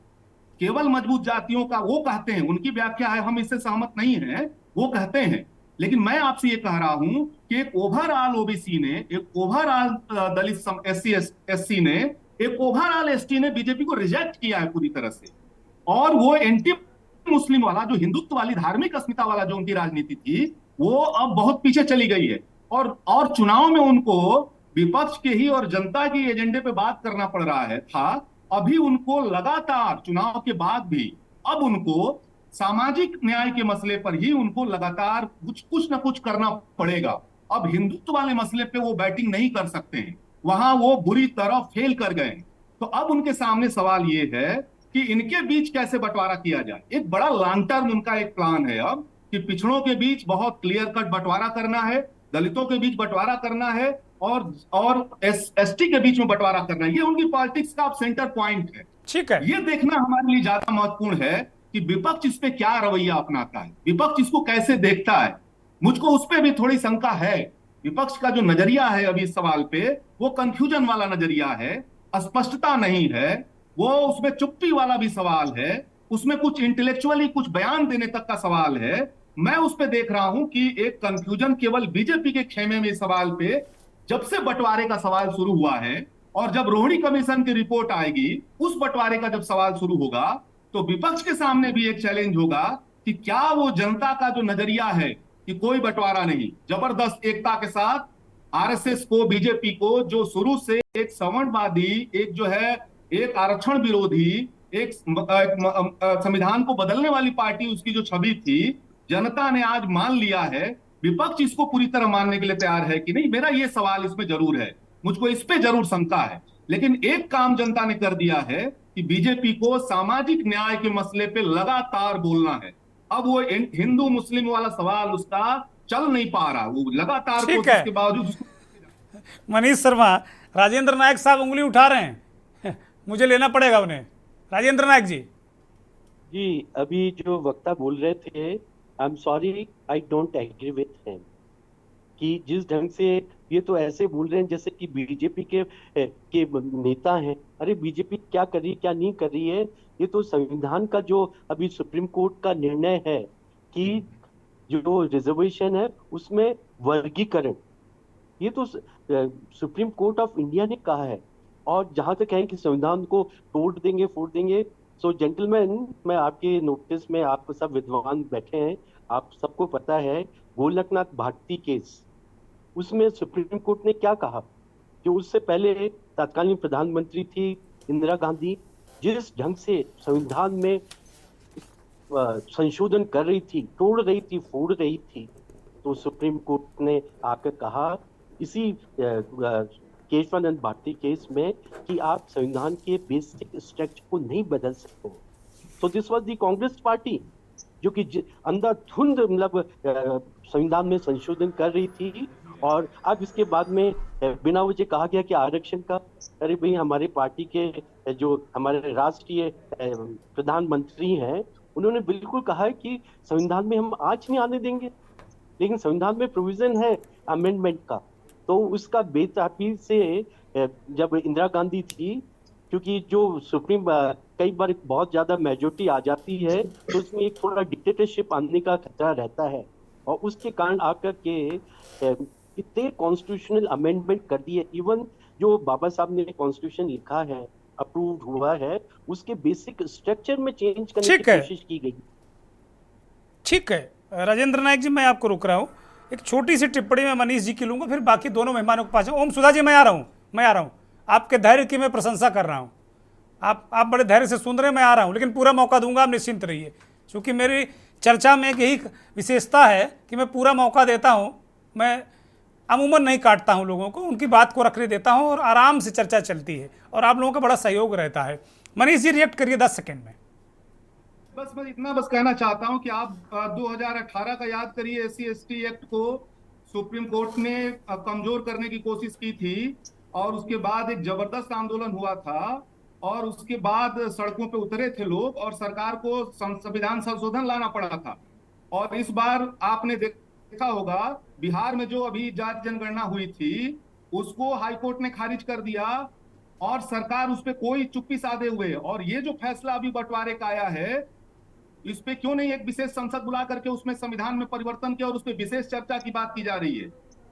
केवल मजबूत जातियों का, वो कहते हैं, उनकी व्याख्या है, हम इससे सहमत नहीं हैं, वो कहते हैं। लेकिन मैं आपसे ये कह रहा हूं कि एक ओवरऑल ओबीसी ने, एक ओवरऑल दलित SC/SC ने, एक ओवरऑल ST ने बीजेपी को रिजेक्ट किया है पूरी तरह से। और वो एंटी मुस्लिम वाला, जो हिंदुत्व वाली, धार्मिक अस्मिता वाला जो उनकी राजनीति थी, वो अब बहुत पीछे चली गई है। और चुनाव में उनको विपक्ष के ही और जनता के एजेंडे पे बात करना पड़ रहा है था अभी उनको लगातार चुनाव के बाद भी अब उनको सामाजिक न्याय के मसले पर ही उनको लगातार कुछ ना कुछ करना पड़ेगा। अब हिंदुत्व वाले मसले पे वो बैटिंग नहीं कर सकते हैं, वहां वो बुरी तरह फेल कर गए। तो अब उनके सामने सवाल ये है कि इनके बीच कैसे बंटवारा किया जाए। एक बड़ा लॉन्ग टर्म उनका एक प्लान है अब कि पिछड़ों के बीच बहुत क्लियर कट बंटवारा करना है, दलितों के बीच बंटवारा करना है और एसटी के बीच में बंटवारा करना है। ये उनकी पॉलिटिक्स का सेंटर पॉइंट है। ठीक है। ये देखना हमारे लिए ज्यादा महत्वपूर्ण है कि विपक्ष इस पे क्या रवैया अपनाता है, विपक्ष इसको कैसे देखता है। मुझको उस पर भी थोड़ी शंका है। विपक्ष का जो नजरिया है अभी इस सवाल पे, वो कंफ्यूजन वाला नजरिया है, स्पष्टता नहीं है, वो उसमें चुप्पी वाला भी सवाल है, उसमें कुछ इंटेलेक्चुअली कुछ बयान देने तक का सवाल है। मैं उस पे देख रहा हूं कि एक कंफ्यूजन केवल बीजेपी के खेमे में इस सवाल पे जब से बंटवारे का सवाल शुरू हुआ है, और जब रोहिणी कमीशन की रिपोर्ट आएगी, उस बंटवारे का जब सवाल शुरू होगा, तो विपक्ष के सामने भी एक चैलेंज होगा कि क्या वो जनता का जो नजरिया है कि कोई बंटवारा नहीं, जबरदस्त एकता के साथ आरएसएस को, बीजेपी को, जो शुरू से एक सवर्णवादी, एक जो है एक आरक्षण विरोधी, एक संविधान को बदलने वाली पार्टी उसकी जो छवि थी, जनता ने आज मान लिया है। विपक्ष इसको पूरी तरह मानने के लिए तैयार है कि नहीं, मेरा ये सवाल इसमें जरूर है, मुझको इस पे जरूर शंका है। लेकिन एक काम जनता ने कर दिया है कि बीजेपी को सामाजिक न्याय के मसले पे लगातार बोलना है। अब वो हिंदू मुस्लिम वाला सवाल उसका चल नहीं पा रहा, वो लगातार कोशिश के बावजूद। मनीष शर्मा, राजेंद्र नायक साहब उंगली उठा रहे हैं मुझे लेना पड़ेगा उन्हें। राजेंद्र नायक जी। जी, अभी जो वक्ता बोल रहे थे, I am sorry, I don't agree with him कि जिस ढंग से ये तो ऐसे बोल रहे हैं जैसे कि बीजेपी के नेता हैं। अरे बीजेपी क्या कर रही है, क्या नहीं कर रही है, ये तो संविधान का जो अभी सुप्रीम कोर्ट का निर्णय है कि जो रिजर्वेशन है उसमें वर्गीकरण, ये तो सुप्रीम कोर्ट ऑफ इंडिया ने कहा है। और जहां तक है कि संविधान को तोड़ देंगे, फोड़ देंगे, सो जेंटलमैन, मैं आपके नोटिस में, आप सब विद्वान बैठे हैं, आप सबको पता है गोलकनाथ भारती केस, उसमें सुप्रीम कोर्ट ने क्या कहा कि उससे पहले तत्कालीन प्रधानमंत्री थी इंदिरा गांधी, जिस ढंग से संविधान में संशोधन कर रही थी, तोड़ रही थी, फोड़ रही थी, तो सुप्रीम कोर्ट ने आकर कहा इसी केशवानंद भारती केस में कि आप संविधान के बेसिक स्ट्रक्चर को नहीं बदल सकते। So this was the Congress party जो कि अंधाधुंध मतलब संविधान में संशोधन कर रही थी। और अब इसके बाद में बिना वजह कहा गया कि आरक्षण का, अरे भाई, हमारे पार्टी के जो हमारे राष्ट्रीय प्रधानमंत्री हैं, उन्होंने बिल्कुल कहा है कि संविधान में हम आज नहीं आने देंगे, लेकिन संविधान में प्रोविजन है अमेंडमेंट का। तो उसका बेताबी से जब इंदिरा गांधी थी, क्योंकि जो सुप्रीम कई बार बहुत ज्यादा मेजोरिटी आ जाती है तो उसमें एक थोड़ा डिक्टेटरशिप आने का खतरा रहता है, और उसके कारण आकर के इतने कॉन्स्टिट्यूशनल अमेंडमेंट कर दिए। इवन जो बाबा साहब ने कॉन्स्टिट्यूशन लिखा है, अप्रूव हुआ है, उसके बेसिक स्ट्रक्चर में चेंज करने की कोशिश की गई। ठीक है राजेंद्र नायक जी, मैं आपको रोक रहा हूँ। एक छोटी सी टिप्पणी मैं मनीष जी की लूंगा, फिर बाकी दोनों मेहमानों के पास। ओम सुधा जी, मैं आ रहा हूँ। आपके धैर्य की मैं प्रशंसा कर रहा हूँ, आप बड़े धैर्य से सुन रहे हैं, मैं आ रहा हूँ, लेकिन पूरा मौका दूंगा, आप निश्चिंत रहिए। क्योंकि मेरी चर्चा में एक यही विशेषता है कि मैं पूरा मौका देता हूँ, मैं अमूमन नहीं काटता हूँ लोगों को, उनकी बात को रखने देता हूँ और आराम से चर्चा चलती है, और आप लोगों का बड़ा सहयोग रहता है। मनीष जी, रिएक्ट करिए 10 सेकेंड में। बस मैं इतना कहना चाहता हूं कि आप 2018 का याद करिए, SC/ST एक्ट को सुप्रीम कोर्ट ने कमजोर करने की कोशिश की थी, और उसके बाद एक जबरदस्त आंदोलन हुआ था, और उसके बाद सड़कों पे उतरे थे लोग, और सरकार को संविधान संशोधन लाना पड़ा था। और इस बार आपने देखा होगा, बिहार में जो अभी जाति जनगणना हुई थी, उसको हाईकोर्ट ने खारिज कर दिया, और सरकार उस पर कोई चुप्पी साधे हुए। और ये जो फैसला अभी बंटवारे का आया है, इस पे क्यों नहीं एक विशेष संसद बुला करके उसमें संविधान में परिवर्तन किया और उस पर विशेष चर्चा की बात की जा रही है।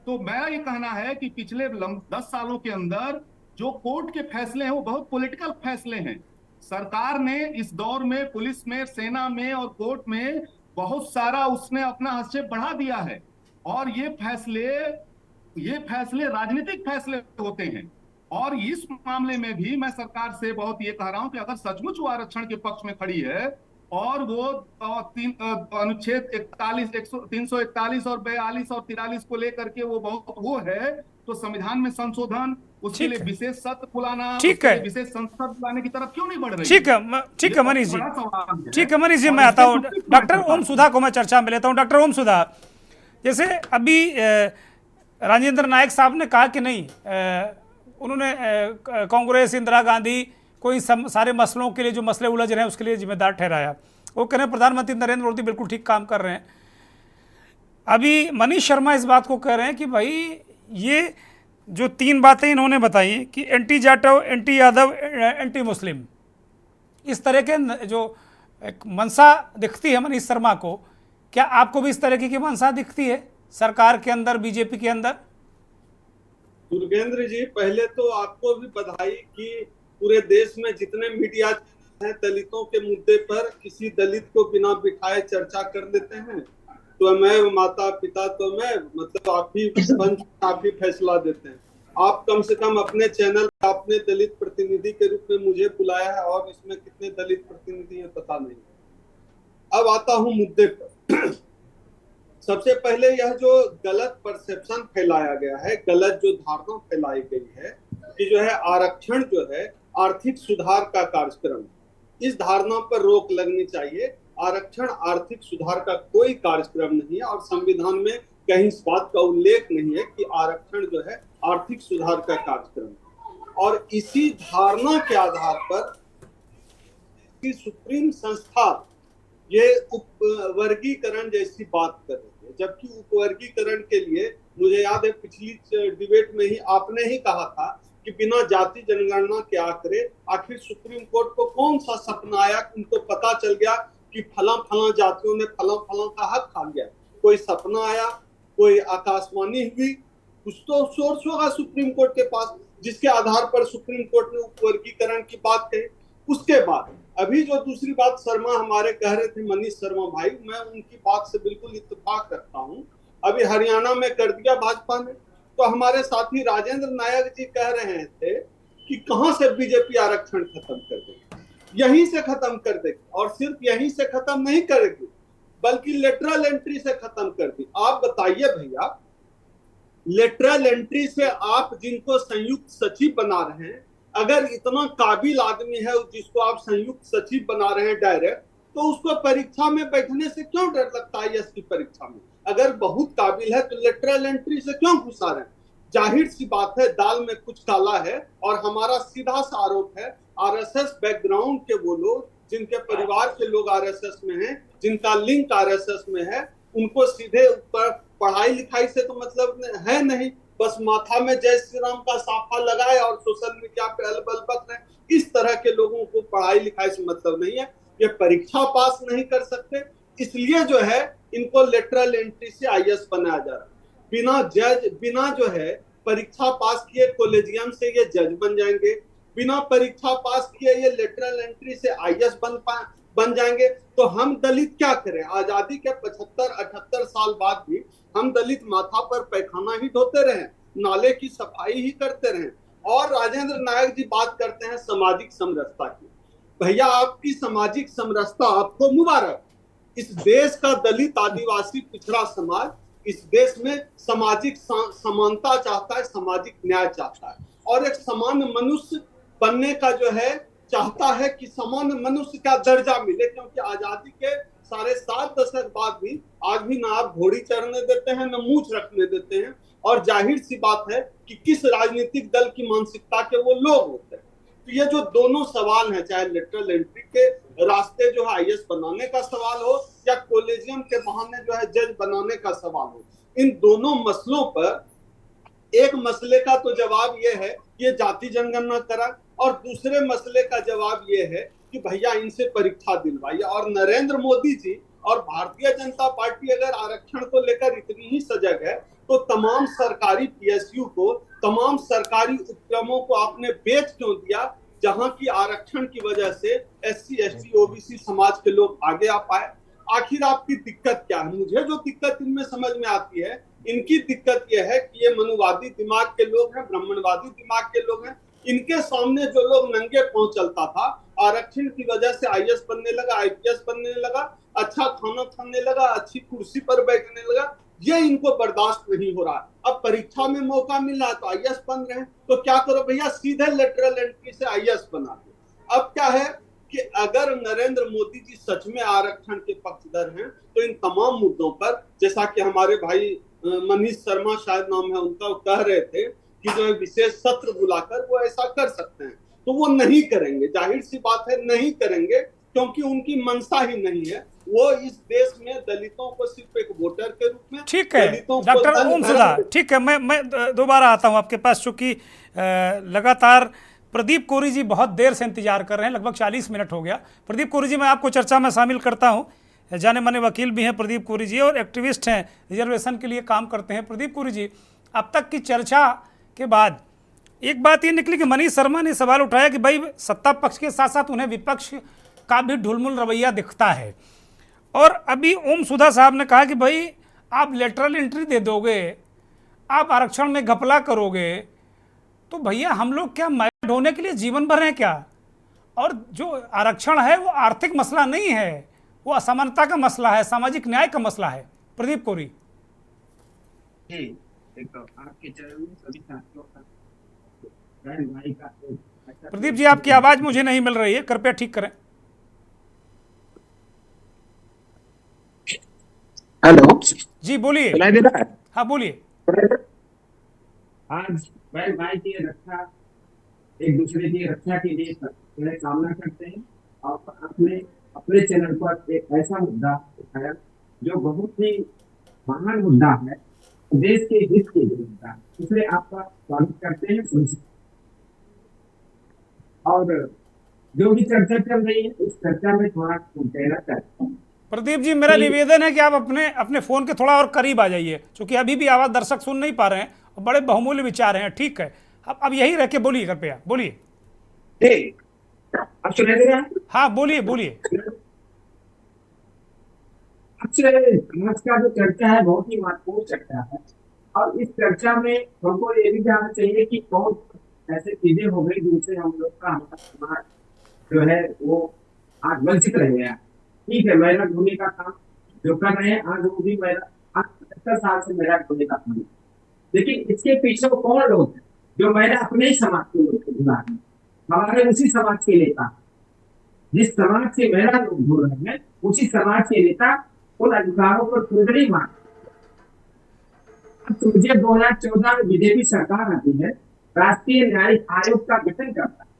तो मेरा ये कहना है कि पिछले 10 सालों के अंदर जो कोर्ट के फैसले हैं वो बहुत पॉलिटिकल फैसले हैं। सरकार ने इस दौर में पुलिस में, सेना में और कोर्ट में बहुत सारा उसने अपना हस्तक्षेप बढ़ा दिया है, और ये फैसले राजनीतिक फैसले होते हैं। और इस मामले में भी मैं सरकार से बहुत ये कह रहा हूं कि अगर सचमुच वो आरक्षण के पक्ष में खड़ी है और वो अनुच्छेद 341 और 42 और 43 को लेकर के वो बहुत वो है, तो संविधान में संशोधन, उसके लिए विशेष सत्र बुलाना, ठीक है, विशेष संसद बुलाने की तरफ क्यों नहीं बढ़ रही? ठीक है, ठीक है मनीष जी, ठीक है मनीष जी, मैं आता हूँ डॉक्टर ओम सुधा को मैं चर्चा में लेता हूँ। डॉक्टर ओम सुधा, जैसे अभी राजेंद्र नायक साहब ने कहा कि नहीं, उन्होंने कांग्रेस, इंदिरा गांधी को इन सारे मसलों के लिए, जो मसले उलझ रहे हैं उसके लिए जिम्मेदार ठहराया। वो कह रहे हैं प्रधानमंत्री नरेंद्र मोदी बिल्कुल ठीक काम कर रहे हैं। अभी मनीष शर्मा इस बात को कह रहे हैं कि भाई ये जो 3 बातें इन्होंने बताई कि anti Jatav, anti Yadav, anti Muslim, इस तरह के जो एक मंशा दिखती है मनीष शर्मा को, क्या आपको भी इस तरह की मंशा दिखती है सरकार के अंदर, बीजेपी के अंदर? दुर्गेंद्र जी, पहले तो आपको भी बधाई कि पूरे देश में जितने मीडिया हैं दलितों के मुद्दे पर किसी दलित को बिना बिठाए चर्चा कर लेते हैं। तो मैं माता पिता तो मैं मतलब आप ही पंच, आप ही फैसला देते हैं। आप कम से कम अपने चैनल पर आपने दलित प्रतिनिधि के रूप में मुझे बुलाया है, और इसमें कितने दलित प्रतिनिधि हैं पता नहीं। अब आता हूं मुद्दे पर। सबसे पहले यह जो गलत परसेप्शन फैलाया गया है, गलत जो धारणा फैलाई गई है कि जो है आरक्षण जो है आर्थिक सुधार का कार्यक्रम, इस धारणा पर रोक लगनी चाहिए। आरक्षण आर्थिक सुधार का कोई कार्यक्रम नहीं है, और संविधान में कहीं इस बात का उल्लेख नहीं है कि आरक्षण जो है आर्थिक सुधार का कार्यक्रम है। और इसी धारणा के आधार पर सुप्रीम संस्था ये उपवर्गीकरण जैसी बात कर रही है, जबकि उपवर्गीकरण के लिए मुझे याद है पिछली डिबेट में ही आपने ही कहा था कि बिना जाति जनगणना के आंकड़े, आखिर सुप्रीम कोर्ट को कौन सा सपना आया कि उनको पता चल गया कि फला फला जातियों ने फला फला का हक खा लिया? कोई सपना आया, कोई आकाशवाणी हुई, कुछ तो सोर्स होगा सुप्रीम कोर्ट के पास जिसके आधार पर सुप्रीम कोर्ट ने उपवर्गीकरण की बात कही। उसके बाद अभी जो दूसरी बात शर्मा हमारे कह रहे थे, मनीष शर्मा भाई, मैं उनकी बात से बिल्कुल इत्तेफाक करता हूँ। अभी हरियाणा में कर दिया भाजपा ने, तो हमारे साथी राजेंद्र नायक जी कह रहे थे कि कहां से बीजेपी आरक्षण खत्म कर देगी, यहीं से खत्म कर देगी, और सिर्फ यहीं से खत्म नहीं करेगी बल्कि लेटरल एंट्री से खत्म कर दी। आप बताइए भैया, लेटरल एंट्री से आप जिनको संयुक्त सचिव बना रहे हैं, अगर इतना काबिल आदमी है जिसको आप संयुक्त सचिव बना रहे हैं डायरेक्ट, तो उसको परीक्षा में बैठने से क्यों डर लगता है? आईएएस की परीक्षा में अगर बहुत काबिल है तो लेटरल एंट्री से क्यों घुसा रहे हैं? जाहिर सी बात है दाल में कुछ काला है। और हमारा सीधा सा आरोप है, आरएसएस बैकग्राउंड के वो लोग जिनके परिवार के लोग आरएसएस में हैं, जिनका लिंक आरएसएस में है, उनको सीधे ऊपर पढ़ाई लिखाई से तो मतलब है नहीं, बस माथा में जय श्री राम का साफा लगाए और सोशल मीडिया पे अलबल बक रहे। इस तरह के लोगों को पढ़ाई लिखाई से मतलब नहीं है, ये परीक्षा पास नहीं कर सकते, इसलिए जो है इनको लेटरल एंट्री से आईएएस बनाया जा रहा है। बिना जो है परीक्षा पास किए कॉलेजियम से ये जज बन जाएंगे, बिना परीक्षा पास किए ये लेटरल एंट्री से आईएएस बन जाएंगे। तो हम दलित क्या करें? आजादी के 75-78 साल बाद भी हम दलित माथा पर पैखाना ही धोते रहे, नाले की सफाई ही करते रहे। और राजेंद्र नायक जी बात करते हैं सामाजिक समरसता की। भैया आपकी सामाजिक समरसता आपको मुबारक। इस देश का दलित आदिवासी पिछड़ा समाज इस देश में सामाजिक समानता चाहता है, सामाजिक न्याय चाहता है, और एक समान मनुष्य बनने का जो है चाहता है कि समान मनुष्य का दर्जा मिले। क्योंकि आजादी के 7.5 दशक बाद भी आज भी ना आप घोड़ी चढ़ने देते हैं, ना मूंछ रखने देते हैं। और जाहिर सी बात है कि किस राजनीतिक दल की मानसिकता के वो लोग होते हैं। तो ये जो दोनों सवाल हैं, चाहे लेटरल एंट्री के रास्ते जो है आईएएस बनाने का सवाल हो या कॉलेजियम के बहाने जो है जज बनाने का सवाल हो, इन दोनों मसलों पर एक मसले का तो जवाब ये है ये जाति जनगणना करा, और दूसरे मसले का जवाब ये है कि भैया इनसे परीक्षा दिलवाइए। और नरेंद्र मोदी जी और भारतीय जनता पार्टी अगर आरक्षण को लेकर इतनी ही सजग है तो तमाम सरकारी पीएसयू को, तमाम सरकारी उपक्रमों को आपने बेच क्यों दिया, जहां की आरक्षण की वजह से एससी, एसटी, ओबीसी समाज के लोग आगे आ पाए? आखिर आपकी दिक्कत क्या है? मुझे जो दिक्कत इनमें समझ में आती है, इनकी दिक्कत यह है कि ये मनुवादी दिमाग के लोग हैं, ब्राह्मणवादी दिमाग के लोग हैं। इनके सामने जो लोग नंगे पांव चलता था, आरक्षण की वजह से आईएएस बनने लगा, आईपीएस बनने लगा, अच्छा खाना खाने लगा, अच्छी कुर्सी पर बैठने लगा, ये इनको बर्दाश्त नहीं हो रहा। अब परीक्षा में मौका मिल रहा है तो आईएएस बन रहे हैं, तो क्या करो भैया, सीधे लेटरल एंट्री से आईएएस बना दो। अब क्या है कि अगर नरेंद्र मोदी जी सच में आरक्षण के पक्षधर हैं तो इन तमाम मुद्दों पर, जैसा कि हमारे भाई मनीष शर्मा शायद नाम है उनका, कह रहे थे कि जो विशेष सत्र बुलाकर वो ऐसा कर सकते हैं, तो वो नहीं करेंगे। जाहिर सी बात है नहीं करेंगे, क्योंकि उनकी मंशा ही नहीं है। वो इस देश में दलितों को सिर्फ एक वोटर के रूप में, ठीक है डॉक्टर ओम सुधा, ठीक है, मैं दोबारा आता हूं आपके पास, चूंकि लगातार प्रदीप कोरी जी बहुत देर से इंतजार कर रहे हैं, लगभग 40 मिनट हो गया। प्रदीप कोरी जी, मैं आपको चर्चा में शामिल करता हूं। जाने माने वकील भी हैं प्रदीप कोरी जी और एक्टिविस्ट हैं, रिजर्वेशन के लिए काम करते हैं। प्रदीप कोरी जी, अब तक की चर्चा के बाद एक बात ये निकली कि मनीष शर्मा ने सवाल उठाया कि भाई सत्ता पक्ष के साथ साथ उन्हें विपक्ष का भी ढुलमुल रवैया दिखता है, और अभी ओम सुधा साहब ने कहा कि भाई आप लेटरल एंट्री दे दोगे, आप आरक्षण में घपला करोगे, तो भैया हम लोग क्या मैरिड होने के लिए जीवन भर हैं क्या? और जो आरक्षण है वो आर्थिक मसला नहीं है, वो असमानता का मसला है, सामाजिक न्याय का मसला है। प्रदीप कोरी जी, देखो आपके चरण में सभी साथियों का भाई का। प्रदीप जी, आपकी आवाज मुझे नहीं मिल रही है, कृपया ठीक करें। हेलो जी बोलिए। सुनाई दे रहा है? हाँ बोलिए। आज बहन भाई की रक्षा, एक दूसरे की रक्षा के लिए कामना करते हैं, और आपने अपने चैनल पर एक ऐसा मुद्दा उठाया जो बहुत ही महान मुद्दा है, देश के हित के लिए मुद्दा है, इसलिए आपका स्वागत करते हैं। और जो भी चर्चा चल रही है उस चर्चा में थोड़ा कहना चाहता हूँ। प्रदीप जी, मेरा निवेदन है कि आप अपने फोन के थोड़ा और करीब आ जाइए, क्योंकि अभी भी आवाज दर्शक सुन नहीं पा रहे हैं और बड़े बहुमूल्य विचार हैं। ठीक है, अब यही रह के बोलिए, कृपया बोलिए। आप सुनाई दे रहा है? हाँ बोलिए बोलिए। आज का जो चर्चा है बहुत ही महत्वपूर्ण चर्चा है, और इस चर्चा में हमको ये भी जानना चाहिए कि बहुत ऐसे चीजें हो गई जिनसे हम लोग का हमारा समाज जो है वो आज वंचित रह गया। ठीक है, महिला ढूंढने का काम जो कर रहे हैं आज, वो भी महिला आज 75 साल से महिला ढूंढने का काम, लेकिन इसके पीछे वो कौन लोग हैं जो महिला अपने ही समाज के लोग ढूंढा है, हमारे उसी समाज के नेता, जिस समाज से महिला लोग ढूंढ रहे हैं उसी समाज के नेता उन अधिकारों पर कुंडली मार। अब मुझे 2014 में बीजेपी सरकार आती है, राष्ट्रीय न्यायिक आयोग का गठन करता है।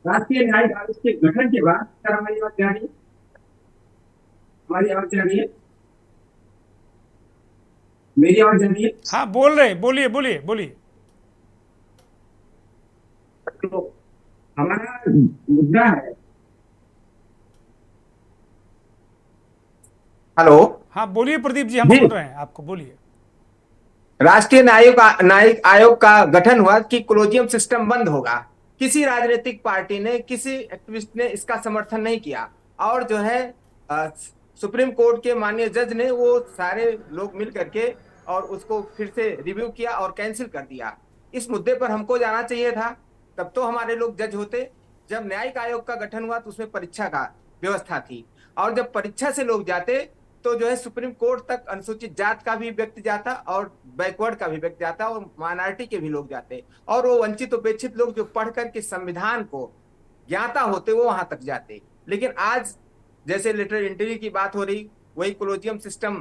राष्ट्रीय न्यायिक आयोग के गठन के बाद हमारी आवाज जा रही है, हमारी आवाज जा रही है, मेरी आवाज जा रही है? हाँ बोल रहे, बोलिए बोलिए बोलिए। तो हमारा मुद्दा है, हेलो, हाँ बोलिए प्रदीप जी, हम सुन रहे हैं आपको, बोलिए। राष्ट्रीय न्यायिक आयोग का गठन हुआ कि कोलोजियम सिस्टम बंद होगा। किसी राजनीतिक पार्टी ने, किसी एक्टिविस्ट ने इसका समर्थन नहीं किया, और जो है सुप्रीम कोर्ट के माननीय जज ने वो सारे लोग मिल करके और उसको फिर से रिव्यू किया और कैंसिल कर दिया। इस मुद्दे पर हमको जाना चाहिए था, तब तो हमारे लोग जज होते। जब न्यायिक आयोग का गठन हुआ तो उसमें परीक्षा का व्यवस्था थी, और जब परीक्षा से लोग जाते तो जो है सुप्रीम कोर्ट तक अनुसूचित जात का भी व्यक्ति जाता और बैकवर्ड का भी व्यक्ति जाता और माइनॉरिटी के भी लोग जाते, और वो वंचित उपेक्षित लोग जो पढ़ करके संविधान को ज्ञाता होते वो वहां तक जाते। लेकिन आज जैसे लेटरल एंट्री की बात हो रही, वही कोलोजियम सिस्टम,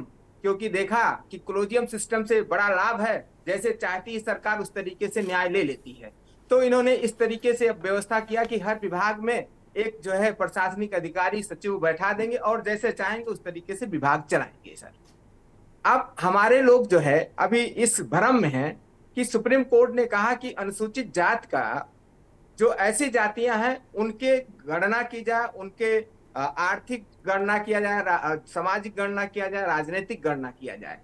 क्योंकि देखा कि कोलोजियम सिस्टम से बड़ा लाभ है, जैसे चाहती सरकार उस तरीके से न्याय ले लेती है, तो इन्होंने इस तरीके से व्यवस्था किया कि हर विभाग में एक जो है प्रशासनिक अधिकारी सचिव बैठा देंगे और जैसे चाहेंगे उस तरीके से विभाग चलाएंगे। सर, अब हमारे लोग जो है अभी इस भ्रम में हैं कि सुप्रीम कोर्ट ने कहा कि अनुसूचित जात का जो ऐसी जातियां हैं उनके गणना की जाए, उनके आर्थिक गणना किया जाए, सामाजिक गणना किया जाए, राजनीतिक गणना किया जाए।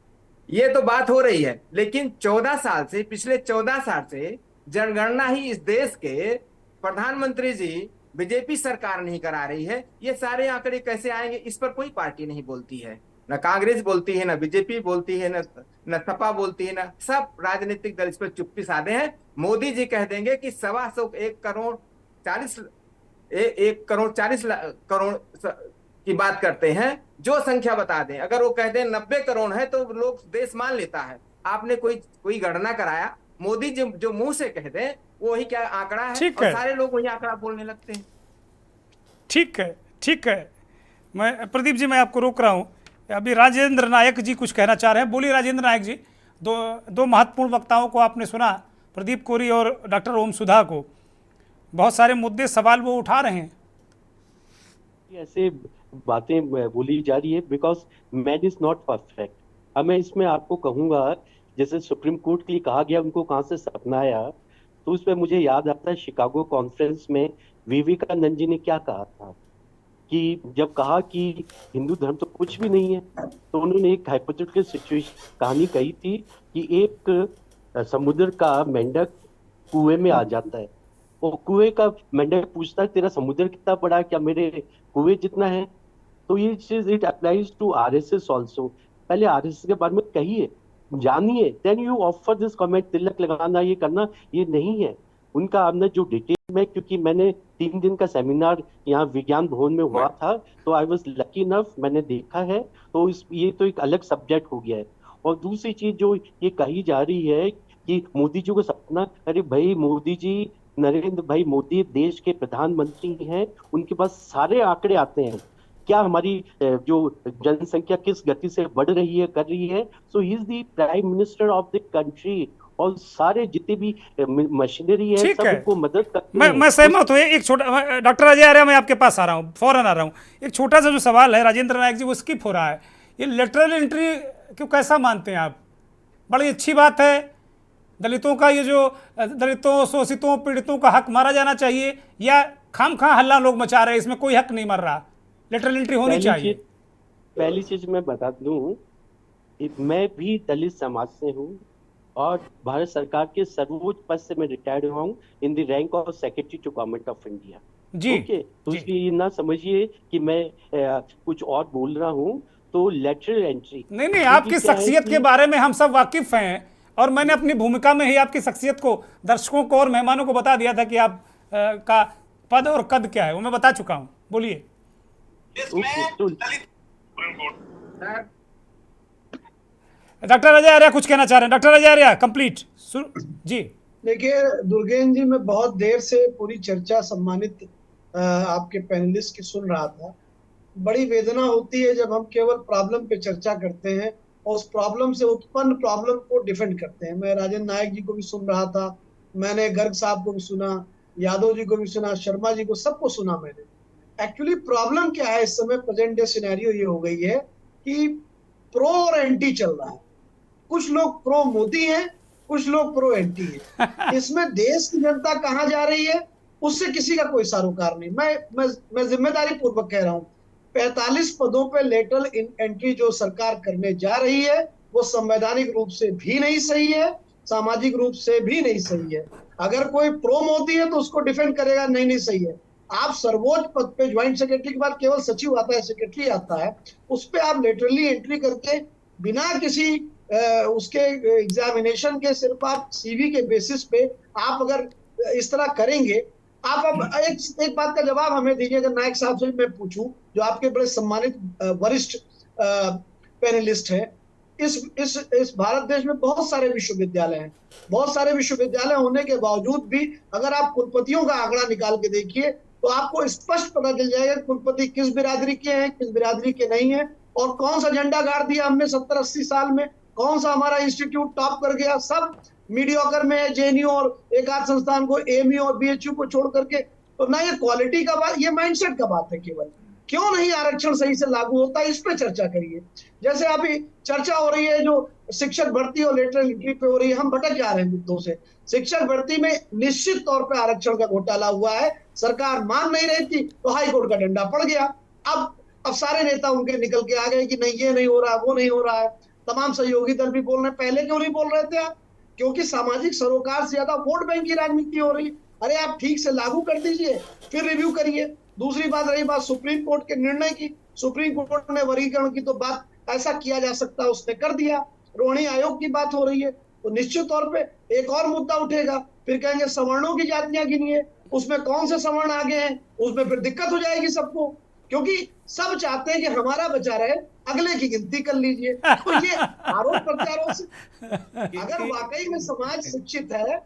ये तो बात हो रही है, लेकिन 14 साल से, पिछले 14 साल से जनगणना ही इस देश के प्रधानमंत्री जी, बीजेपी सरकार नहीं करा रही है। ये सारे आंकड़े कैसे आएंगे, इस पर कोई पार्टी नहीं बोलती है। न कांग्रेस बोलती है, न बीजेपी बोलती है, न सपा बोलती है, न सब राजनीतिक दल इस पर चुप्पी साधे हैं। मोदी जी कह देंगे कि 1 करोड़ 40 की बात करते हैं, जो संख्या बता दें। अगर वो कह दें 90 करोड़ है तो लोग देश मान लेता है। आपने कोई गणना कराया? मोदी जी जो मुंह से कह दें वही क्या आंकड़ा है, ठीक और है। सारे लोग वही आंकड़ा बोलने लगते हैं। ठीक है, ठीक है। मैं प्रदीप जी, मैं आपको रोक रहा हूँ। अभी राजेंद्र नायक जी कुछ कहना चाह रहे हैं। बोलिए राजेंद्र नायक जी। दो महत्वपूर्ण वक्ताओं को आपने सुना, प्रदीप कोरी और डॉक्टर ओम सुधा को। बहुत सारे मुद्दे सवाल वो उठा रहे हैं। ऐसे बातें बोली जा रही है because man is not perfect. अब मैं इसमें आपको कहूंगा, जैसे सुप्रीम कोर्ट के लिए कहा गया उनको कहाँ से सपना आया, तो उसमें मुझे याद आता है शिकागो कॉन्फ्रेंस में विवेकानंद जी ने क्या कहा था कि जब कहा कि हिंदू धर्म तो कुछ भी नहीं है, तो उन्होंने एक हाइपोथेटिकल सिचुएशन कहानी कही थी कि एक समुद्र का मेंढक कुएं में आ जाता है, और कुएं का मेंढक पूछता है तेरा समुद्र कितना बड़ा है, क्या मेरे कुएं जितना है? तो ये चीज it applies to RSS also. पहले आरएसएस के बारे में कहिए, जानिए, then you offer this comment. तिलक लगाना, ये करना, ये नहीं है उनका। आपने जो डिटेल में, क्योंकि मैंने 3 दिन का सेमिनार यहाँ विज्ञान भवन में हुआ था, तो आई वाज लकी इनफ, मैंने देखा है। तो ये तो एक अलग सब्जेक्ट हो गया है। और दूसरी चीज जो ये कही जा रही है कि मोदी जी को सपना, अरे भाई मोदी जी, नरेंद्र भाई मोदी देश के प्रधानमंत्री हैं, उनके पास सारे आंकड़े आते हैं। क्या हमारी जो जनसंख्या किस गति से बढ़ रही है, कर रही है, so he is the prime minister of the country, और सारे जितने भी मशीनरी है ठीक सब है, उनको मदद करते हैं। मैं सहमत हूँ। एक छोटा, डॉक्टर अजय आर्य, मैं आपके पास आ रहा हूँ, फौरन आ रहा हूँ। एक छोटा सा जो सवाल है राजेंद्र नायक जी, वो स्किप हो रहा है। ये लेटरल एंट्री क्यों, कैसा मानते हैं आप? बड़ी अच्छी बात है। दलितों का ये जो दलितों, शोषितों, पीड़ितों का हक मारा जाना चाहिए, या खामखा हल्ला लोग मचा रहे हैं, इसमें कोई हक नहीं मर रहा, लेटरल एंट्री होनी चाहिए? पहली चीज मैं बता दूं, मैं भी दलित समाज से हूँ, और भारत सरकार के सर्वोच्च पद से मैं रिटायर्ड हुआ हूँ in the rank of secretary to government of India. जी, ओके, तो इसलिए ये ना समझिए कि मैं कुछ और बोल रहा हूँ। तो लेटरल एंट्री नहीं, आपकी शख्सियत के बारे में हम सब वाकिफ हैं, और मैंने अपनी भूमिका में ही आपकी शख्सियत को, दर्शकों को और मेहमानों को बता दिया था कि आप का पद और कद क्या है, वो मैं बता चुका हूँ। बोलिए। डॉक्टर अजय आर्य कुछ कहना चाह रहे हैं। डॉक्टर अजय आर्य, कंप्लीट जी। देखिए दुर्गेन जी, मैं बहुत देर से पूरी चर्चा सम्मानित आपके पैनलिस्ट की सुन रहा था। बड़ी वेदना होती है जब हम केवल प्रॉब्लम पे चर्चा करते हैं और उस प्रॉब्लम से उत्पन्न प्रॉब्लम को डिफेंड करते हैं। मैं राजेंद्र नायक जी को भी सुन रहा था, मैंने गर्ग साहब को भी सुना, यादव जी को भी सुना, शर्मा जी को, सबको सुना मैंने। एक्चुअली प्रॉब्लम क्या है इस समय, प्रेजेंट डे सिनेरियो ये हो गई है कि प्रो और एंटी चल रहा है। कुछ लोग प्रो मोदी हैं, कुछ लोग प्रो एंटी हैं। इसमें देश की जनता कहाँ जा रही है उससे किसी का कोई सरोकार नहीं। मैं जिम्मेदारी पूर्वक कह रहा हूँ, 45 पदों पे लेटरल एंट्री जो सरकार करने जा रही है वो संवैधानिक रूप से भी नहीं सही है, सामाजिक रूप से भी नहीं सही है। अगर कोई प्रो मोदी है तो उसको डिफेंड करेगा, नहीं सही है। आप सर्वोच्च पद पे ज्वाइंट सेक्रेटरी के बाद केवल सचिव आता है, सेक्रेटरी आता है, उस पे आप लेटरली एंट्री करके बिना किसी उसके एग्जामिनेशन के, सिर्फ आप सीवी के बेसिस पे आप अगर इस तरह करेंगे, आप अब एक बात का जवाब हमें दीजिए। अगर नायक साहब से मैं पूछूं, जो आपके बड़े सम्मानित वरिष्ठ पैनलिस्ट हैं, इस भारत देश में बहुत सारे विश्वविद्यालय हैं। बहुत सारे विश्वविद्यालय होने के बावजूद भी अगर आप कुलपतियों का आंकड़ा निकाल के देखिए तो आपको स्पष्ट पता चल जाएगा कुलपति किस बिरादरी के हैं, किस बिरादरी के नहीं है, और कौन सा झंडा गाड़ दिया हमने 70-80 साल में, कौन सा हमारा इंस्टीट्यूट टॉप कर गया। सब मीडियोकर में है, जेएनयू और एक आध संस्थान को, एएमयू और बीएचयू को छोड़ करके। तो ना ये क्वालिटी का बात, ये माइंडसेट का बात है केवल। क्यों नहीं आरक्षण सही से लागू होता, इस पे चर्चा करिए। जैसे अभी चर्चा हो रही है जो शिक्षक भर्ती और लेटरल एंट्री पे हो रही है, हम भटक जा रहे हैं मुद्दों से। शिक्षक भर्ती में निश्चित तौर पे आरक्षण का घोटाला हुआ है, सरकार मान नहीं रही थी तो हाईकोर्ट का डंडा पड़ गया। अब सारे नेता उनके निकल के आ गए कि नहीं ये नहीं हो रहा, वो नहीं हो रहा है। तमाम सहयोगी दल भी बोल रहे हैं। पहले क्यों नहीं बोल रहे थे आप? क्योंकि सामाजिक सरोकार से ज्यादा वोट बैंक की राजनीति हो रही। अरे आप ठीक से लागू कर दीजिए, फिर रिव्यू करिए। दूसरी बात, रही बात सुप्रीम कोर्ट के निर्णय की, सुप्रीम कोर्ट ने वर्गीकरण की तो बात ऐसा किया जा सकता है उसने कर दिया। रोहिणी आयोग की बात हो रही है तो निश्चित तौर पे एक और मुद्दा उठेगा, फिर कहेंगे सवर्णों की जातियां गिनिए, उसमें कौन से सवर्ण आगे हैं, उसमें फिर दिक्कत हो जाएगी सबको, क्योंकि सब चाहते हैं कि हमारा बचा रहे, अगले की गिनती कर लीजिए। तो ये आरोप प्रत्यारोप से अगर वाकई में समाज शिक्षित है,